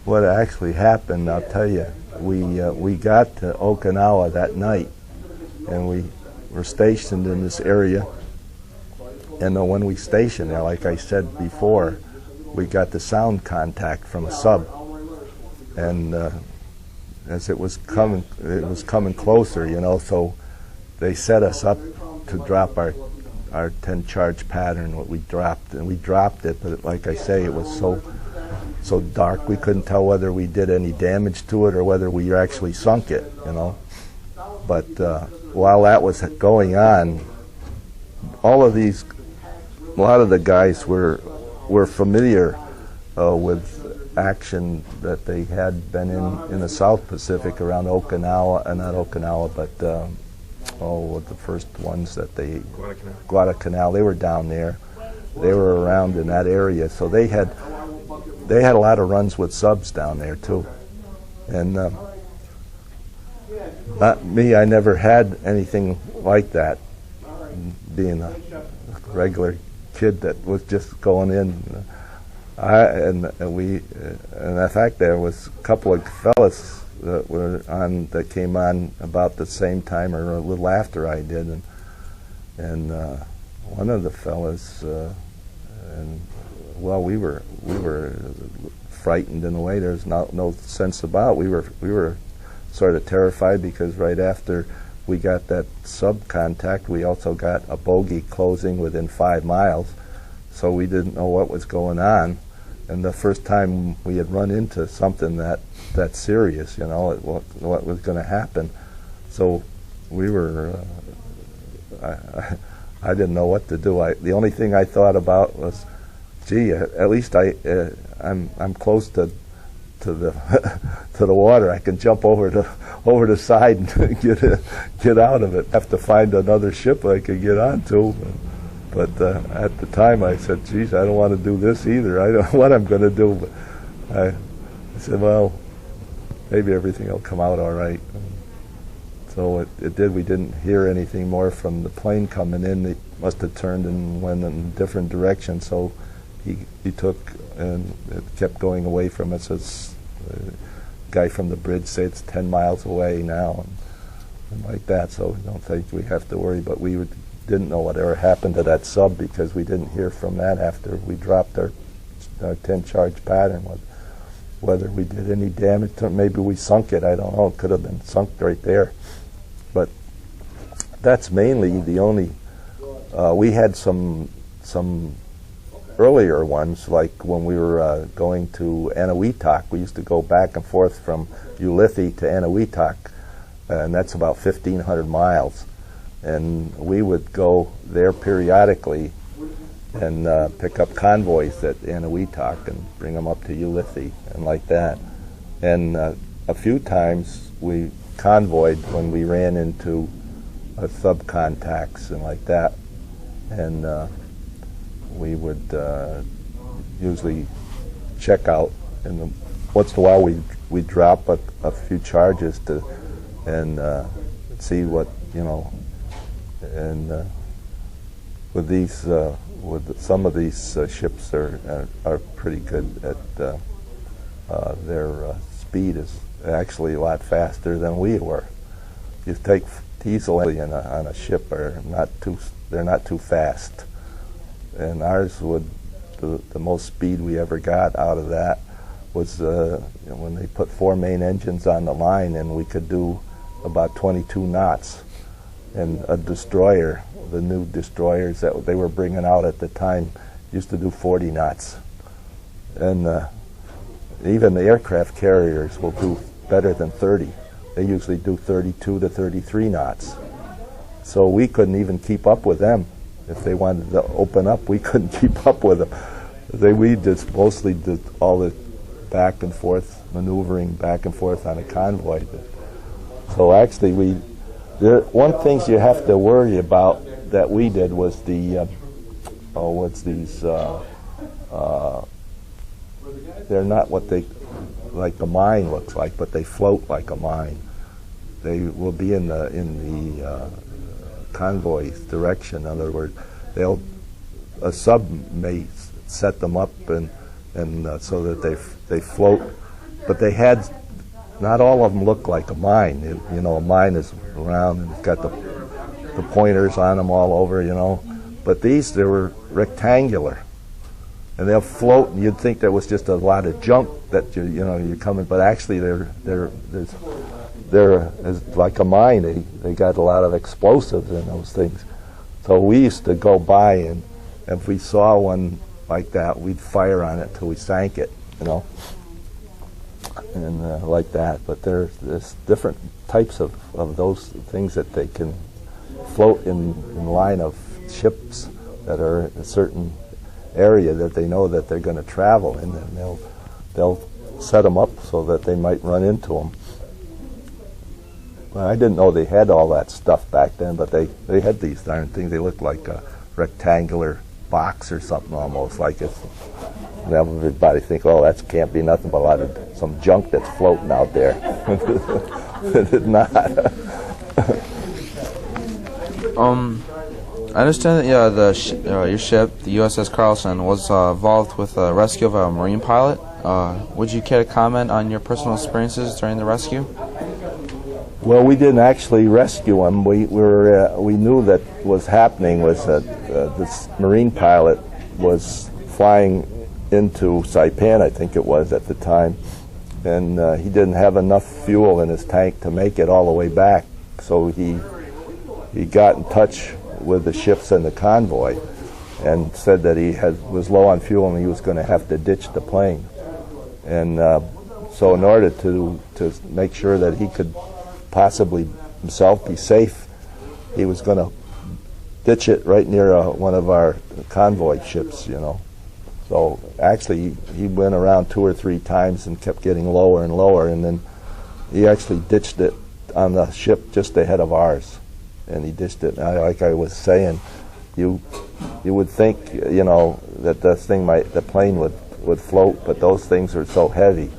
what actually happened, I'll tell you. We got to Okinawa that night, and we were stationed in this area. And when we stationed there, like I said before, we got the sound contact from a sub. And as it was coming closer, so they set us up to drop our 10 charge pattern, what we dropped, and we dropped it, but like I say, it was so dark we couldn't tell whether we did any damage to it or whether we actually sunk it, But while that was going on, a lot of the guys were familiar with action that they had been in the South Pacific around Okinawa, not Okinawa, but the first ones that Guadalcanal, they were down there. They were around in that area, so they had a lot of runs with subs down there too. And not me, I never had anything like that, being a regular kid that was just going in. And in fact, there was a couple of fellas that came on about the same time or a little after I did, and one of the fellas, we were frightened in a way. There's no sense about it. We were sort of terrified, because right after we got that sub contact, we also got a bogey closing within 5 miles, so we didn't know what was going on. And the first time we had run into something that serious, what was going to happen. So we were, I didn't know what to do. The only thing I thought about was, gee, at least I'm close to the to the water. I can jump over the side and get out of it. Have to find another ship I could get onto. But at the time, I said, geez, I don't want to do this either. I don't know what I'm going to do. But I said, well, maybe everything will come out all right. So it did. We didn't hear anything more from the plane coming in. They must have turned and went in a different direction. So he took, and it kept going away from us. As guy from the bridge said, it's 10 miles away now, and like that. So we don't think we have to worry. But we didn't know whatever happened to that sub because we didn't hear from that after we dropped our 10 charge pattern. Whether we did any damage to it, maybe we sunk it. I don't know. It could have been sunk right there. But that's mainly the only. We had some earlier ones, like when we were going to Eniwetok. We used to go back and forth from Ulithi to Eniwetok, and that's about 1,500 miles. And we would go there periodically and pick up convoys at Eniwetok and bring them up to Ulithi and like that. And a few times we convoyed when we ran into sub contacts and like that. And we would usually check out, and once in a while we'd drop a few charges to and see what, you know. And with these, with some of these ships are pretty good at their speed is actually a lot faster than we were. You take diesel on a ship they're not too fast, and ours would the most speed we ever got out of that was when they put 4 main engines on the line, and we could do about 22 knots. And a destroyer, the new destroyers that they were bringing out at the time, used to do 40 knots. And even the aircraft carriers will do better than 30. They usually do 32 to 33 knots. So we couldn't even keep up with them. If they wanted to open up, we couldn't keep up with them. We just mostly did all the back and forth, maneuvering back and forth on a convoy. So actually one thing you have to worry about that we did was the they're not what they like a mine looks like, but they float like a mine. They will be in the convoy's direction. In other words, a sub may set them up and so that they float, but they had. Not all of them look like a mine. You know, a mine is round and it's got the pointers on them all over, you know. But these, they were rectangular. And they'll float, and you'd think there was just a lot of junk that you're coming, but actually they're like a mine. They got a lot of explosives in those things. So we used to go by, and if we saw one like that, we'd fire on it till we sank it, you know. And like that, but there's different types of those things that they can float in line of ships that are in a certain area that they know that they're going to travel in, and they'll set them up so that they might run into them. Well, I didn't know they had all that stuff back then, but they had these darn things. They looked like a rectangular box or something almost, like it's. Everybody think, oh, that can't be nothing but some junk that's floating out there. It's not. I understand that your ship, the USS Carlson, was involved with the rescue of a Marine pilot. Would you care to comment on your personal experiences during the rescue? Well, we didn't actually rescue him. We knew that was happening was that this Marine pilot was flying into Saipan, I think it was at the time, and he didn't have enough fuel in his tank to make it all the way back. So he got in touch with the ships and the convoy and said that he was low on fuel and he was going to have to ditch the plane. And so in order to make sure that he could possibly himself be safe, he was going to ditch it right near one of our convoy ships, you know. So actually he went around 2 or 3 times and kept getting lower and lower, and then he actually ditched it on the ship just ahead of ours. And he ditched it. Like I was saying, you would think, you know, that the plane would float, but those things are so heavy.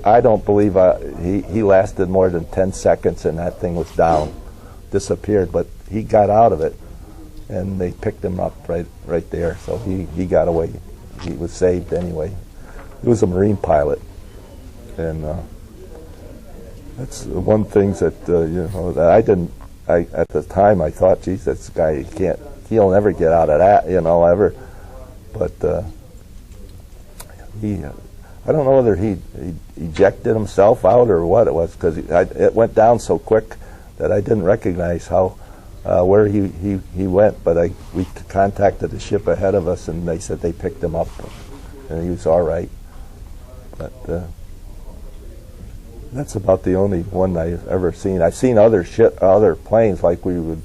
I don't believe he lasted more than 10 seconds and that thing was down, disappeared. But he got out of it, and they picked him up right there. So he got away. He was saved anyway. He was a Marine pilot, and that's one thing that that I didn't. At the time I thought, geez, this guy he'll never get out of that, ever. But I don't know whether he ejected himself out or what it was, because it went down so quick that I didn't recognize where he went. But we contacted the ship ahead of us, and they said they picked him up, and he was all right. But that's about the only one I've ever seen. I've seen other planes, like we would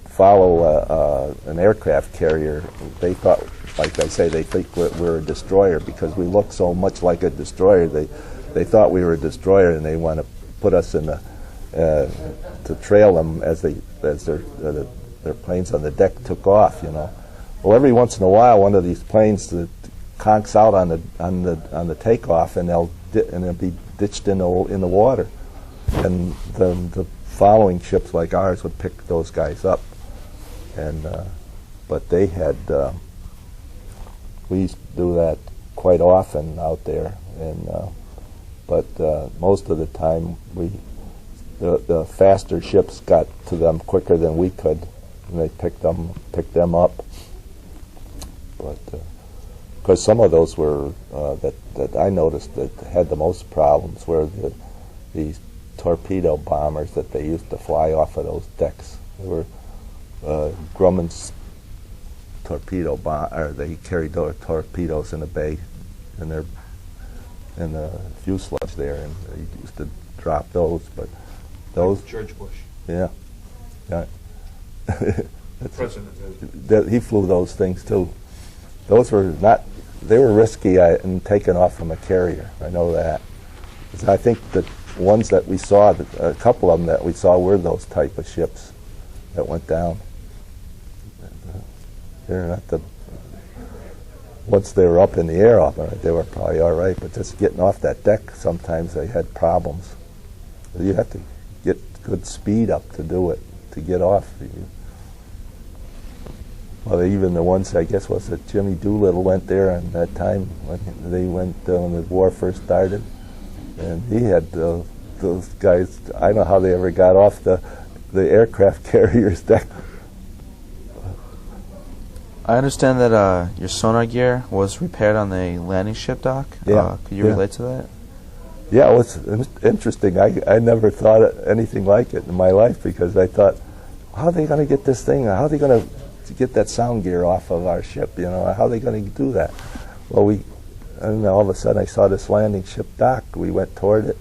follow an aircraft carrier. They thought, like I say, they think we're a destroyer because we look so much like a destroyer. They thought we were a destroyer, and they want to put us in to trail them as their planes on the deck took off. Well, every once in a while, one of these planes that conks out on the takeoff, and they'll be ditched in the water, and the following ships like ours would pick those guys up. And but they had we used to do that quite often out there, and but most of the time the faster ships got to them quicker than we could, and they picked them up. But because some of those were that I noticed that had the most problems were these torpedo bombers that they used to fly off of those decks. They were Grumman's torpedo or they carried torpedoes in the bay, in the fuselage there, and they used to drop those. But those George Bush. Yeah. President. He flew those things too. Those were not. They were risky and taken off from a carrier. I know that. I think the ones that we saw, a couple of them that we saw, were those type of ships that went down. They're not once they were up in the air, they were probably all right. But just getting off that deck, sometimes they had problems. You have to get good speed up to do it, to get off. Well, even the ones, I guess, was that Jimmy Doolittle went there, and that time when they went when the war first started, and he had those guys. I don't know how they ever got off the aircraft carrier's deck. I understand that your sonar gear was repaired on the landing ship dock. Yeah. Could you relate to that? Yeah, it was interesting. I never thought of anything like it in my life, because I thought, how are they going to get this thing? How are they going to get that sound gear off of our ship? How are they going to do that? Well, and all of a sudden I saw this landing ship dock. We went toward it,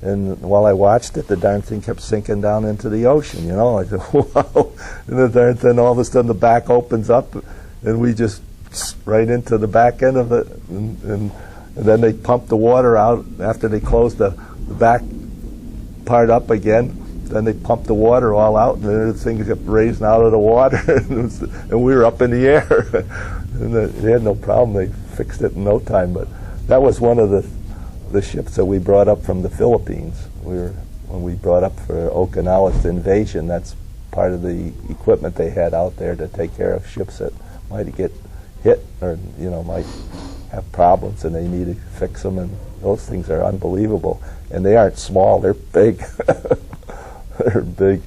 and while I watched it, the darn thing kept sinking down into the ocean. I said, wow. And the darn thing, all of a sudden the back opens up, and we just right into the back end of it, and then they pumped the water out after they closed the back part up again. Then they pumped the water all out, and then the thing kept raising out of the water, and we were up in the air. And they had no problem. They fixed it in no time. But that was one of the ships that we brought up from the Philippines. When we brought up for Okinawa's invasion, that's part of the equipment they had out there to take care of ships that might get hit or might have problems, and they need to fix them. And those things are unbelievable. And they aren't small; they're big. They're big.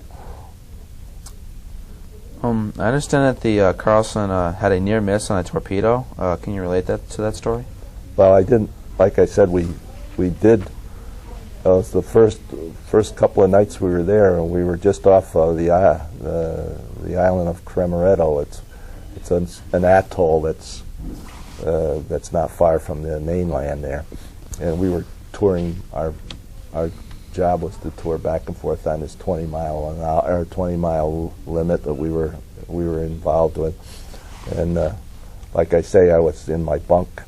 I understand that the Carlson had a near miss on a torpedo. Can you relate that to that story? Well, I didn't. Like I said, we did. It was the first couple of nights we were there, and we were just off the island of Cremeretto. It's an atoll that's not far from the mainland there, and we were touring. Our job was to tour back and forth on this 20-mile limit that we were involved with, and like I say, I was in my bunk,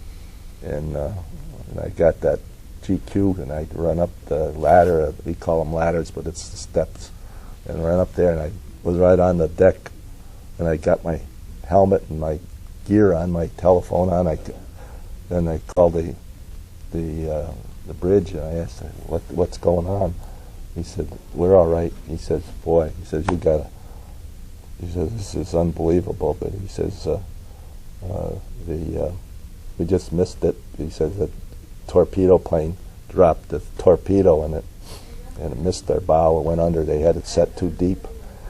and I got that GQ, and I run up the ladder. We call them ladders, but it's the steps, and run up there, and I was right on the deck, and I got my helmet and my gear on, my telephone on. Then I called the bridge, and I asked him, what's going on? He said, we're all right. He says, boy, he says, you got this is unbelievable, but he says we just missed it. He says that torpedo plane dropped the torpedo in it, and it missed their bow and went under. They had it set too deep,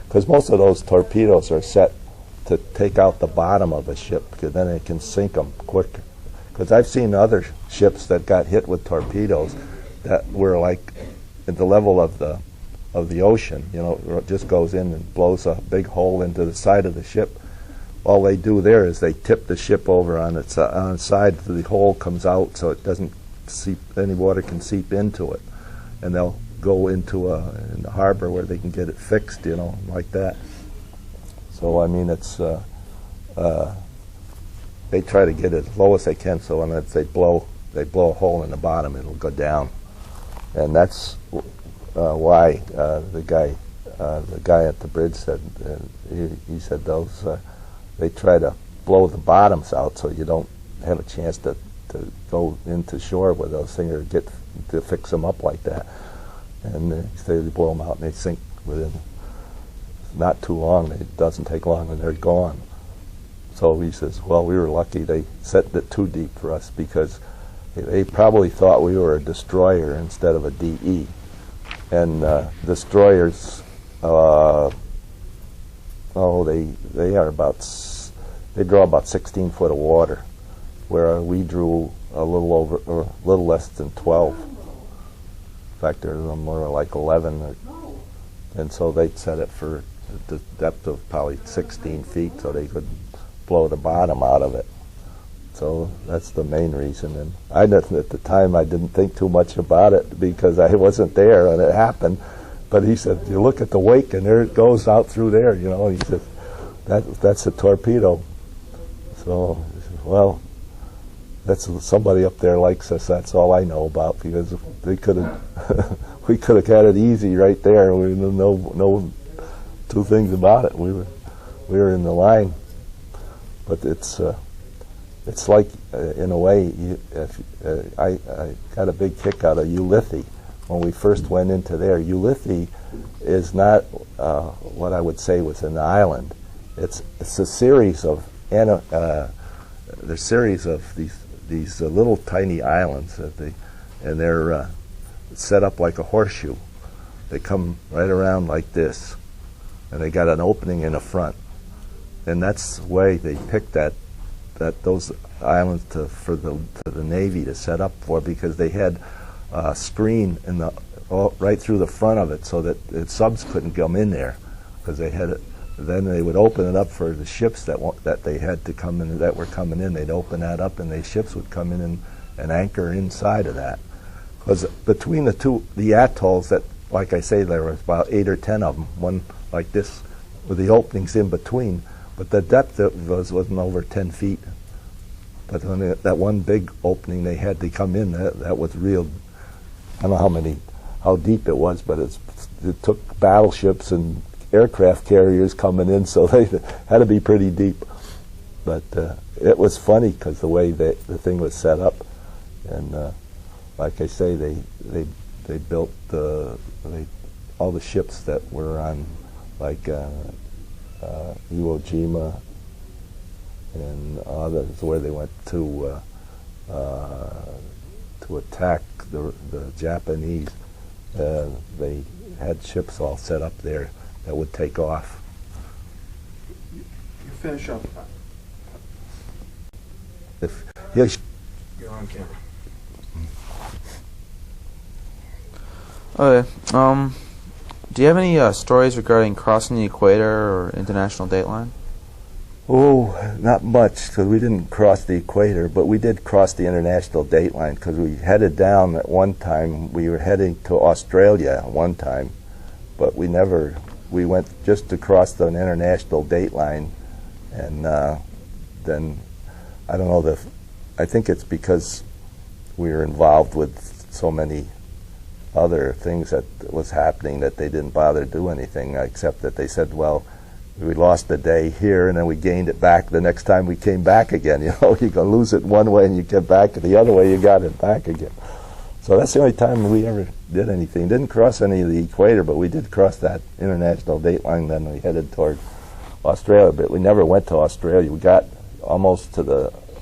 because most of those torpedoes are set to take out the bottom of a ship, because then it can sink them quicker. Because I've seen other ships that got hit with torpedoes that were like at the level of the ocean. You know, it just goes in and blows a big hole into the side of the ship. All they do there is they tip the ship over on its side, so the hole comes out, so it doesn't seep, any water can seep into it, and they'll go into in the harbor where they can get it fixed, you know, like that. So I mean, it's they try to get it as low as they can, so when they blow a hole in the bottom, it'll go down, and that's why the guy at the bridge said he said those they try to blow the bottoms out so you don't have a chance to go into shore with those things or get to fix them up like that. And they blow them out and they sink within not too long. It doesn't take long and they're gone. So he says, well, we were lucky they set it too deep for us, because they probably thought we were a destroyer instead of a DE. And destroyers, they draw about 16 foot of water, where we drew a little less than 12. In fact, they're more like 11, and so they'd set it for the depth of probably 16 feet, so they could blow the bottom out of it. So that's the main reason. And I didn't, at the time, I didn't think too much about it because I wasn't there when it happened. But he said, you look at the wake and there it goes out through there, you know. He said, that's a torpedo. So, well, that's somebody up there likes us. That's all I know about, because they could have, we could have had it easy right there. We no two things about it. We were in the line, but it's like in a way, I got a big kick out of Ulithi when we first went into there. Ulithi is not what I would say was an island. It's a series of these little tiny islands and they're set up like a horseshoe. They come right around like this, and they got an opening in the front, and that's the way they picked those islands for the Navy to set up for, because they had a screen right through the front of it, so that the subs couldn't come in there, because they had it. Then they would open it up for the ships that they had to come in, that were coming in. They'd open that up, and the ships would come in and anchor inside of that. Because between the atolls, that, like I say, there was about 8 or 10 of them, one like this, with the openings in between. But the depth wasn't over 10 feet. But when that one big opening they had to come in, that was real. I don't know how deep it was, but it took battleships and aircraft carriers coming in, so they had to be pretty deep. But it was funny because the way the thing was set up, and like I say, they built all the ships that were on, like Iwo Jima and others, where they went to attack the Japanese. They had ships all set up there that would take off. You finish up. You're on camera. Okay. Do you have any stories regarding crossing the equator or international dateline? Oh, not much, because we didn't cross the equator, but we did cross the international dateline, because we headed down at one time. We were heading to Australia at one time, but we went just to cross the international dateline, and then, I don't know, I think it's because we were involved with so many other things that was happening that they didn't bother to do anything, except that they said, well, we lost a day here and then we gained it back the next time we came back again. You know, you can lose it one way and you get back the other way, you got it back again. So that's the only time we ever did anything. Didn't cross any of the equator, but we did cross that international dateline. Then we headed toward Australia, but we never went to Australia. We got almost to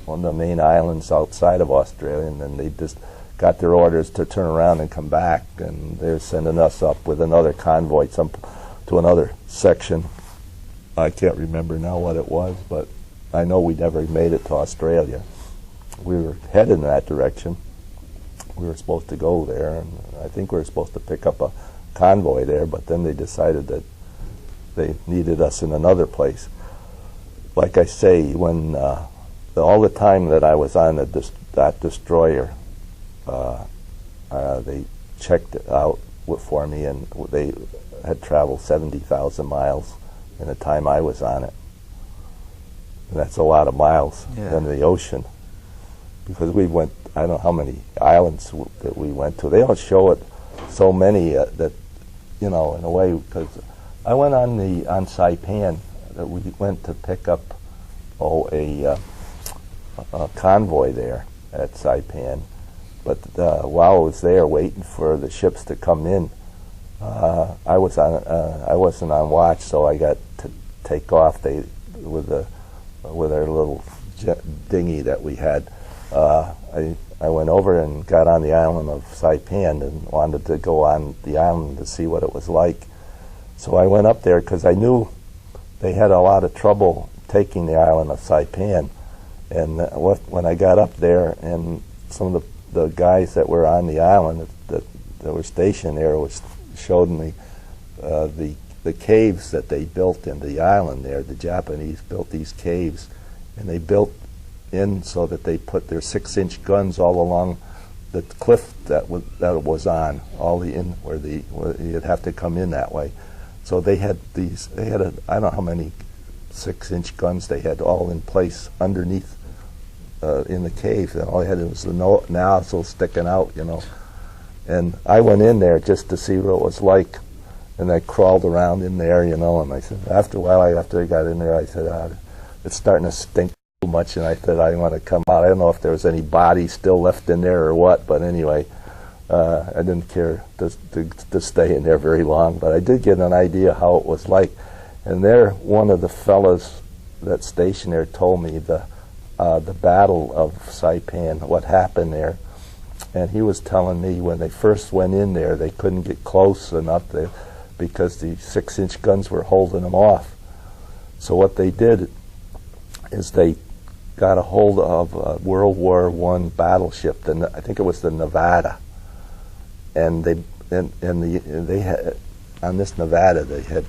one of the main islands outside of Australia, and then they just got their orders to turn around and come back, and they're sending us up with another convoy to another section. I can't remember now what it was, but I know we never made it to Australia. We were headed in that direction. We were supposed to go there, and I think we were supposed to pick up a convoy there, but then they decided that they needed us in another place. Like I say, when all the time that I was on that destroyer, they checked it out for me, and they had traveled 70,000 miles in the time I was on it. And that's a lot of miles in the ocean, because we went, I don't know how many islands that we went to. They don't show it so many that, you know, in a way, because I went on Saipan, that we went to pick up a convoy there at Saipan. But while I was there waiting for the ships to come in, I wasn't on watch, so I got to take off. With our little dinghy that we had. I went over and got on the island of Saipan and wanted to go on the island to see what it was like. So I went up there because I knew they had a lot of trouble taking the island of Saipan. And when I got up there, and some of the guys that were on the island that were stationed there showed me the caves that they built in the island there. The Japanese built these caves, and they built in so that they put their 6-inch guns all along the cliff that it was on, all the in where you'd have to come in that way. So they had I don't know how many 6-inch guns they had all in place underneath in the cave, and all they had was the nozzle sticking out, you know. And I went in there just to see what it was like, and I crawled around in there, you know. And I said, after a while, after I got in there, I said, it's starting to stink too much, and I said, I want to come out. I don't know if there was any body still left in there or what, but anyway, I didn't care to stay in there very long, but I did get an idea how it was like. And there, one of the fellas that stationed there told me the Battle of Saipan, what happened there. And he was telling me when they first went in there, they couldn't get close enough because the 6-inch guns were holding them off. So what they did is they got a hold of a World War I battleship. I think it was the Nevada, and they had on this Nevada they had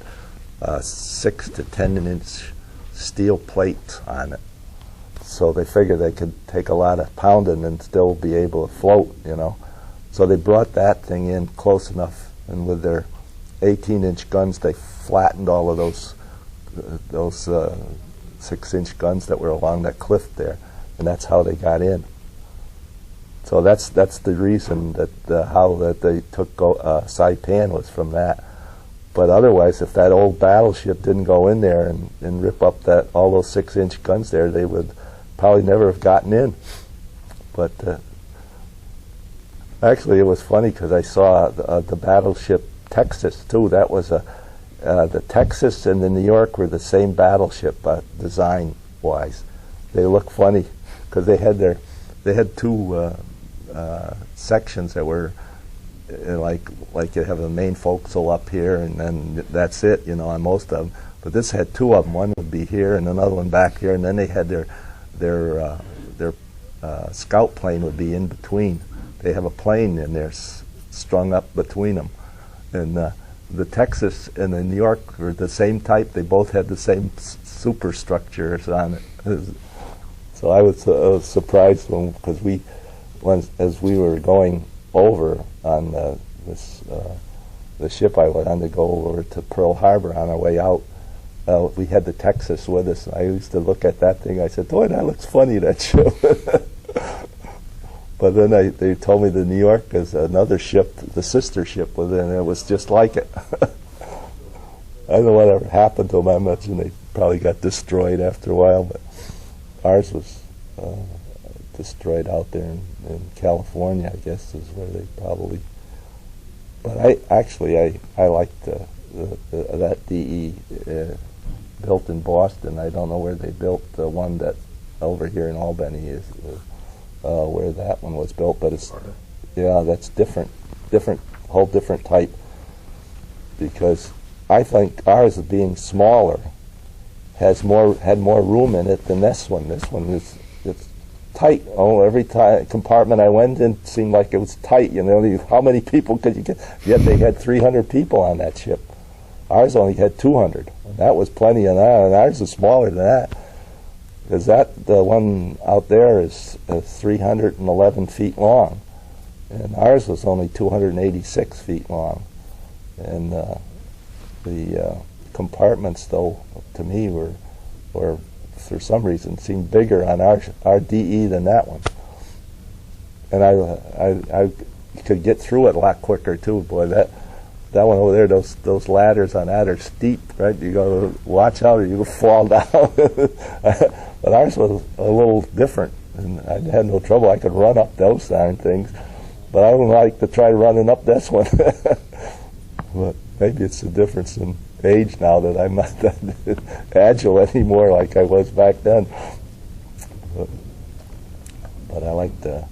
6 to 10-inch steel plates on it. So they figured they could take a lot of pounding and still be able to float, you know. So they brought that thing in close enough, and with their 18-inch guns, they flattened all of those 6-inch guns that were along that cliff there, and that's how they got in. So that's the reason that how that they took Saipan was from that. But otherwise, if that old battleship didn't go in there and rip up all those 6-inch guns there, they would probably never have gotten in. But actually, it was funny because I saw the battleship Texas too. That was the Texas and the New York were the same battleship design-wise. They look funny because they had two sections that were like you have the main forecastle up here, and then that's it, you know, on most of them. But this had two of them. One would be here, and another one back here, and then they had their scout plane would be in between. They have a plane in there strung up between them, and the Texas and the New York were the same type. They both had the same superstructures on it. So I was surprised because as we were going over on the ship I went on to go over to Pearl Harbor on our way out, we had the Texas with us. I used to look at that thing. I said, "Boy, that looks funny, that ship." But then they told me the New York is another ship, the sister ship with it, and it was just like it. I don't know whatever happened to them. I imagine they probably got destroyed after a while, but ours was destroyed out there in California, I guess, is where they probably. But I liked that DE built in Boston. I don't know where they built the one that over here in Albany is where that one was built, but it's that's different, whole different type. Because I think ours, being smaller, had more room in it than this one. This one is it's tight. Oh, every compartment I went in seemed like it was tight. You know, how many people could you get? Yet they had 300 people on that ship. Ours only had 200. And that was plenty of that. And ours is smaller than that. Because the one out there is 311 feet long, and ours was only 286 feet long. And the compartments, though, to me were for some reason seemed bigger on our DE than that one. And I could get through it a lot quicker too. Boy, that one over there, those ladders on that are steep, right? You got to watch out or you fall down. But ours was a little different, and I had no trouble. I could run up those darn things, but I wouldn't like to try running up this one. But maybe it's the difference in age now that I'm not that agile anymore like I was back then. But I like the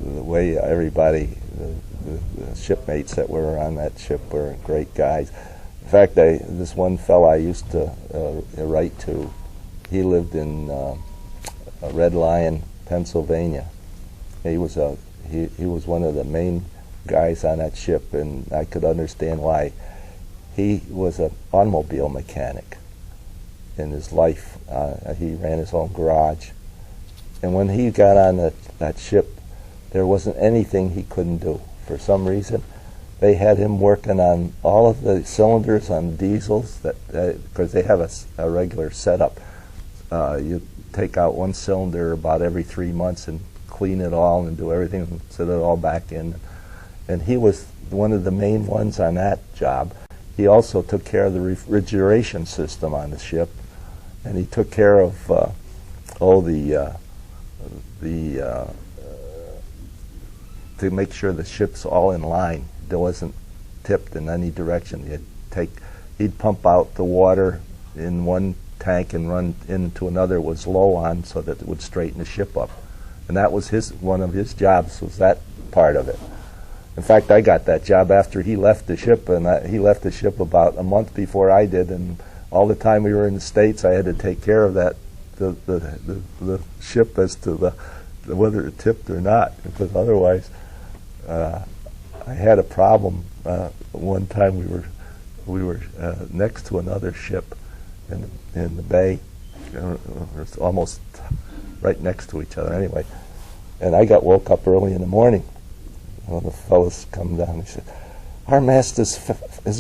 way everybody, the shipmates that were on that ship were great guys. In fact, this one fella I used to write to, he lived in Red Lion, Pennsylvania. He was one of the main guys on that ship, and I could understand why. He was an automobile mechanic in his life. He ran his own garage. And when he got on that ship, there wasn't anything he couldn't do. For some reason, they had him working on all of the cylinders on diesels, because they have a regular setup. You take out one cylinder about every 3 months and clean it all and do everything and set it all back in. And he was one of the main ones on that job. He also took care of the refrigeration system on the ship, and he took care of to make sure the ship's all in line. It wasn't tipped in any direction. He'd pump out the water in one tank and run into another was low on so that it would straighten the ship up. And that was one of his jobs, was that part of it. In fact, I got that job after he left the ship, and he left the ship about a month before I did, and all the time we were in the States, I had to take care of that, the ship as to whether it tipped or not, because otherwise I had a problem. One time we were next to another ship in the bay. It's almost right next to each other anyway. And I got woke up early in the morning. One of the fellows come down. He said, "Our mast is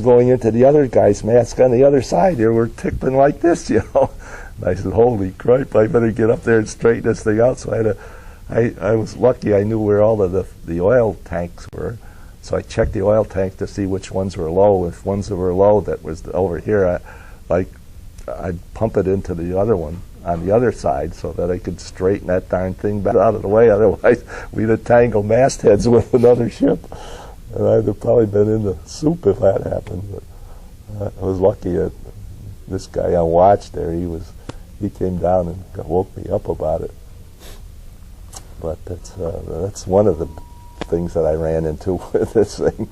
going into the other guy's mast on the other side here. We're tipping like this, you know." And I said, "Holy crap! I better get up there and straighten this thing out." So I was lucky. I knew where all of the oil tanks were. So I checked the oil tanks to see which ones were low. If ones that were low, that was over here, I'd pump it into the other one on the other side so that I could straighten that darn thing back out of the way. Otherwise, we'd have tangled mastheads with another ship. And I'd have probably been in the soup if that happened. But I was lucky that this guy on watch there, he came down and woke me up about it. But that's one of the things that I ran into with this thing.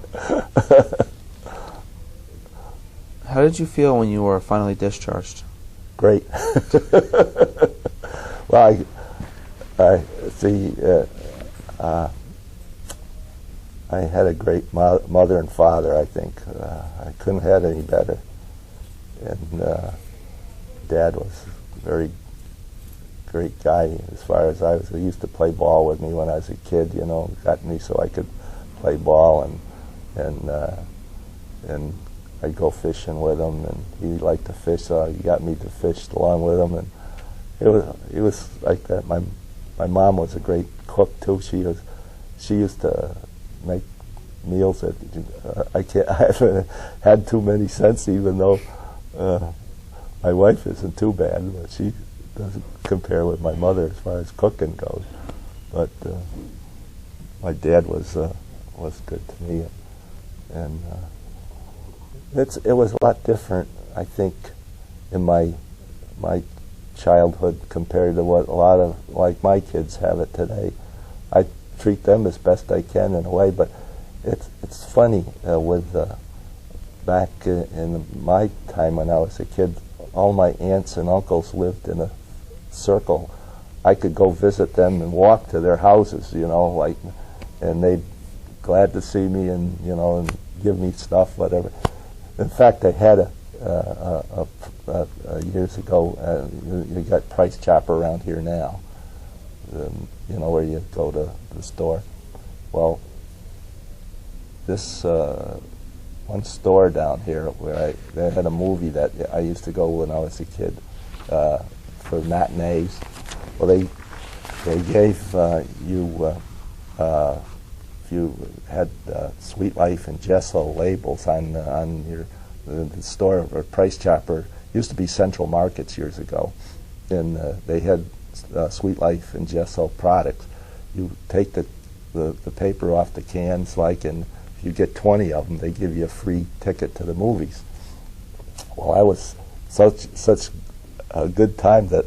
How did you feel when you were finally discharged? Great. Well, I see. I had a great mother and father. I think I couldn't have had any better. And Dad was a very great guy as far as I was. He used to play ball with me when I was a kid. You know, got me so I could play ball, and I'd go fishing with him, and he liked to fish, so he got me to fish along with him, and it was like that. My mom was a great cook too. She used to make meals that I haven't had too many since, even though my wife isn't too bad, but she doesn't compare with my mother as far as cooking goes. But my dad was good to me, and it was a lot different I think in my childhood compared to what a lot of like my kids have it today, I treat them as best I can in a way. But it's funny with back in my time when I was a kid, all my aunts and uncles lived in a circle. I could go visit them and walk to their houses, you know, like, and they'd glad to see me and, you know, and give me stuff, whatever. In fact, I had years ago, you got Price Chopper around here now, you know, where you go to the store. Well, this one store down here where they had a movie that I used to go when I was a kid for matinees. Well, they gave you if you had Sweet Life and Gesso labels on your the store or Price Chopper. Used to be Central Markets years ago, and they had Sweet Life and Gesso products. You take the paper off the cans, like, and if you get 20 of them, they give you a free ticket to the movies. Well, I was such a good time that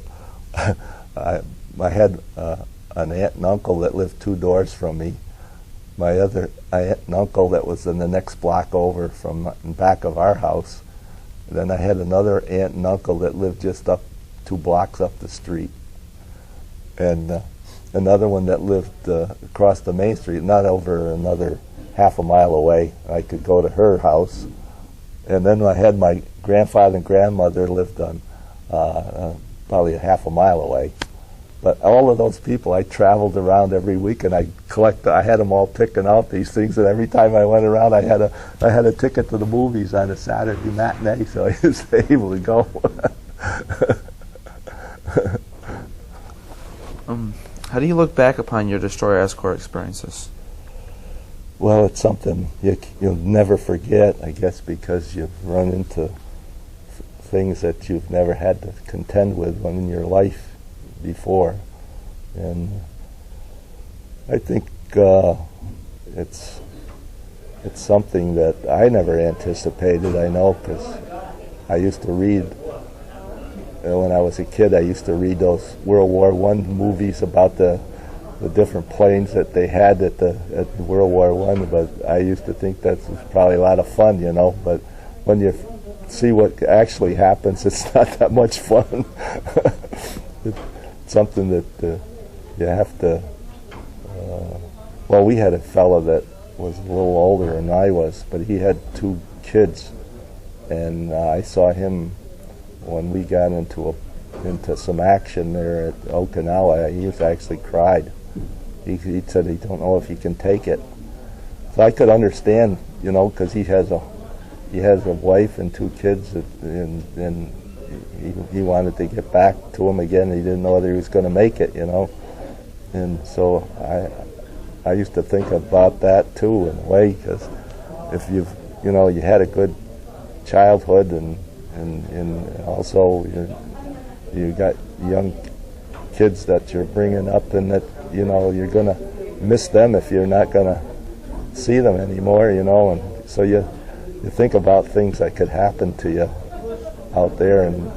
I had an aunt and uncle that lived 2 doors from me. My other aunt and uncle that was in the next block over from in back of our house. And then I had another aunt and uncle that lived just up 2 blocks up the street. And another one that lived across the main street, not over another half a mile away. I could go to her house. And then I had my grandfather and grandmother lived on probably a half a mile away. But all of those people, I traveled around every week, and I had them all picking out these things. And every time I went around, I had a ticket to the movies on a Saturday matinee, so I was able to go. How do you look back upon your destroyer escort experiences? Well, it's something you'll never forget, I guess, because you've run into things that you've never had to contend with in your life before. And I think it's something that I never anticipated, I know, because I used to read, when I was a kid, I used to read those World War I movies about the different planes that they had at World War I, but I used to think that was probably a lot of fun, you know, but when you see what actually happens, it's not that much fun. It's something that you have to, well, we had a fellow that was a little older than I was, but he had 2 kids, and I saw him when we got into some action there at Okinawa. He actually cried. He said he don't know if he can take it. So I could understand, you know, because he has a wife and 2 kids, and he wanted to get back to him again. He didn't know whether he was going to make it, you know. And so I used to think about that too, in a way, because if you had a good childhood, and also you got young kids that you're bringing up, and that, you know, you're going to miss them if you're not going to see them anymore, you know. And so you think about things that could happen to you out there, and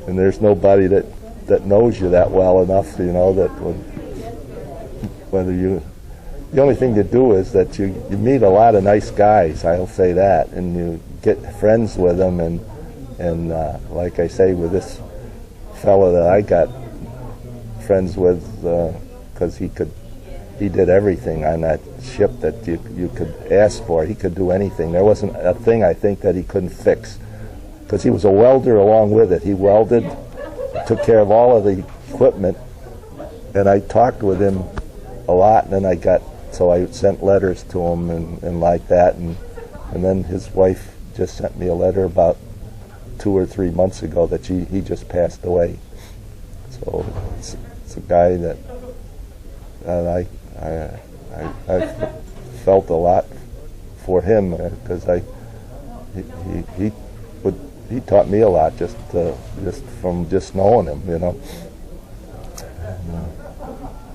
there's nobody that knows you that well enough, you know, that the only thing you do is that you meet a lot of nice guys, I'll say that, and you get friends with them, and like I say, with this fellow that I got friends with, because he did everything on that ship that you could ask for. He could do anything. There wasn't a thing, I think, that he couldn't fix, because he was a welder along with it. He welded, took care of all of the equipment, and I talked with him a lot, and then I sent letters to him and like that, and then his wife just sent me a letter about 2 or 3 months ago that he just passed away. So it's a guy that I felt a lot for him, because he taught me a lot just from knowing him, you know.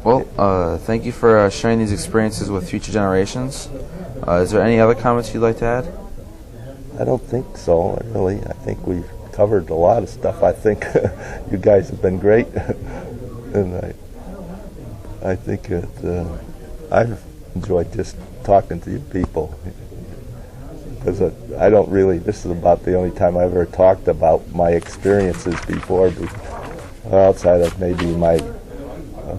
Well, thank you for sharing these experiences with future generations. Is there any other comments you'd like to add? I don't think so, really. I think we've covered a lot of stuff. I think you guys have been great, and I think that I've enjoyed just talking to you people, because I don't really, this is about the only time I've ever talked about my experiences before, outside of maybe my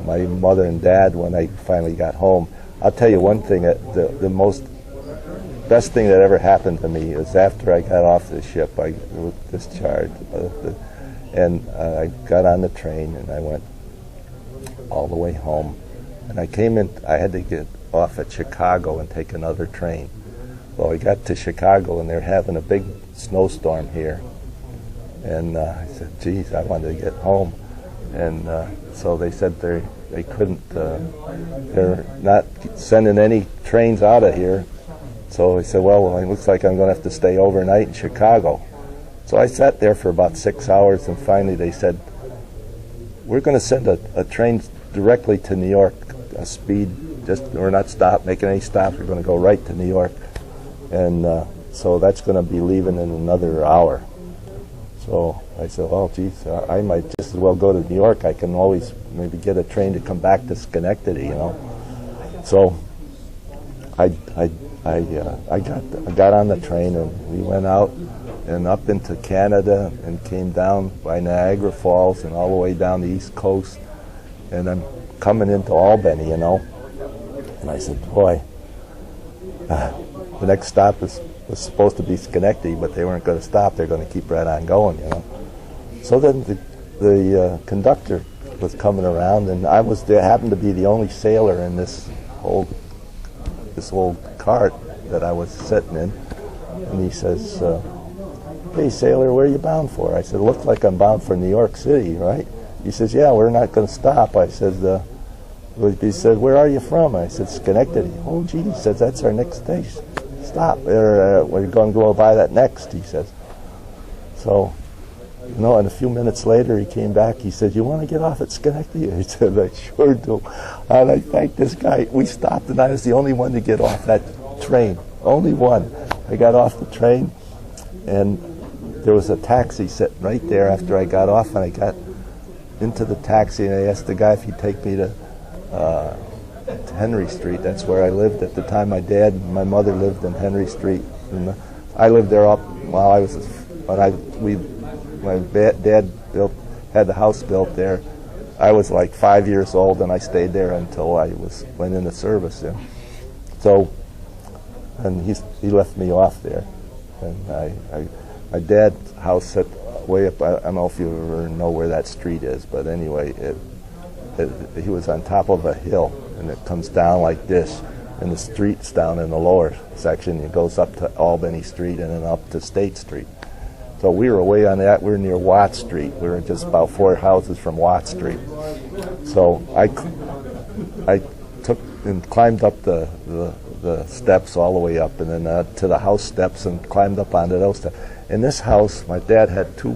mother and dad when I finally got home. I'll tell you one thing, that the best thing that ever happened to me is after I got off the ship, I was discharged, and I got on the train and I went all the way home. And I came in, I had to get off at Chicago and take another train. Well, we got to Chicago and they're having a big snowstorm here. And I said, geez, I wanted to get home. And so they said they couldn't, they're not sending any trains out of here. So I said, well, it looks like I'm going to have to stay overnight in Chicago. So I sat there for about 6 hours, and finally they said, we're going to send a train directly to New York, a speed, we're not making any stops, we're going to go right to New York. And so that's going to be leaving in another hour. So I said, well, geez, I might just as well go to New York. I can always maybe get a train to come back to Schenectady, you know. So I got on the train and we went out and up into Canada and came down by Niagara Falls and all the way down the East Coast. And I'm coming into Albany, you know. And I said, boy, the next stop was supposed to be Schenectady, but they weren't going to stop. They're going to keep right on going, you know. So then the conductor was coming around, and I was there, happened to be the only sailor in this old cart that I was sitting in. And he says, hey, sailor, where are you bound for? I said, it looks like I'm bound for New York City, right? He says, yeah, we're not going to stop. I said, he said, where are you from? I said, Schenectady. Oh, gee, he says, that's our next station. Stop. We're going to go by that next, he says. So, you know, and a few minutes later he came back. He said, you want to get off at Schenectady? I said, I sure do. And I thanked this guy. We stopped, and I was the only one to get off that train. Only one. I got off the train, and there was a taxi sitting right there after I got off, and I got into the taxi, and I asked the guy if he'd take me to Henry Street. That's where I lived at the time. My dad and my mother lived in Henry Street, and I lived there up while I was my dad had the house built there. I was like 5 years old, and I stayed there until I went into service. Yeah. So, and he left me off there, and my dad's house set way up. I don't know if you ever know where that street is, but anyway, he was on top of a hill, and it comes down like this, and the street's down in the lower section. It goes up to Albany Street and then up to State Street. So we were away on that. We were near Watt Street. We were just about 4 houses from Watt Street. So I took and climbed up the steps all the way up, and then to the house steps, and climbed up onto those steps. In this house, my dad had the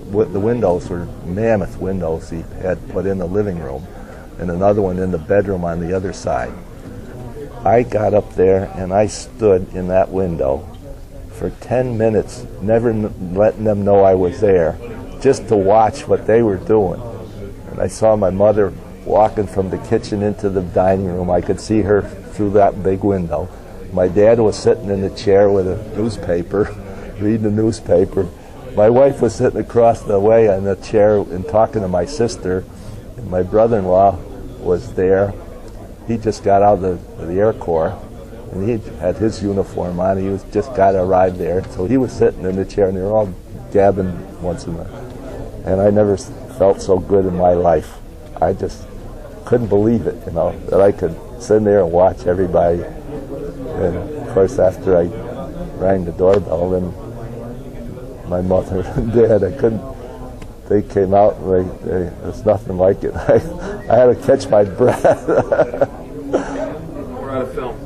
windows were mammoth windows he had put in the living room, and another one in the bedroom on the other side. I got up there and I stood in that window for 10 minutes, never letting them know I was there, just to watch what they were doing. And I saw my mother walking from the kitchen into the dining room. I could see her through that big window. My dad was sitting in the chair with a newspaper, reading the newspaper. My wife was sitting across the way on the chair and talking to my sister, and my brother-in-law was there. He just got out of the Air Corps, and he had his uniform on. He just got arrived there, so he was sitting in the chair, and they were all gabbing once in a while. And I never felt so good in my life. I just couldn't believe it, you know, that I could sit there and watch everybody. And of course, after I rang the doorbell, then my mother and dad, they came out, and there's nothing like it. I had to catch my breath. We're out of film.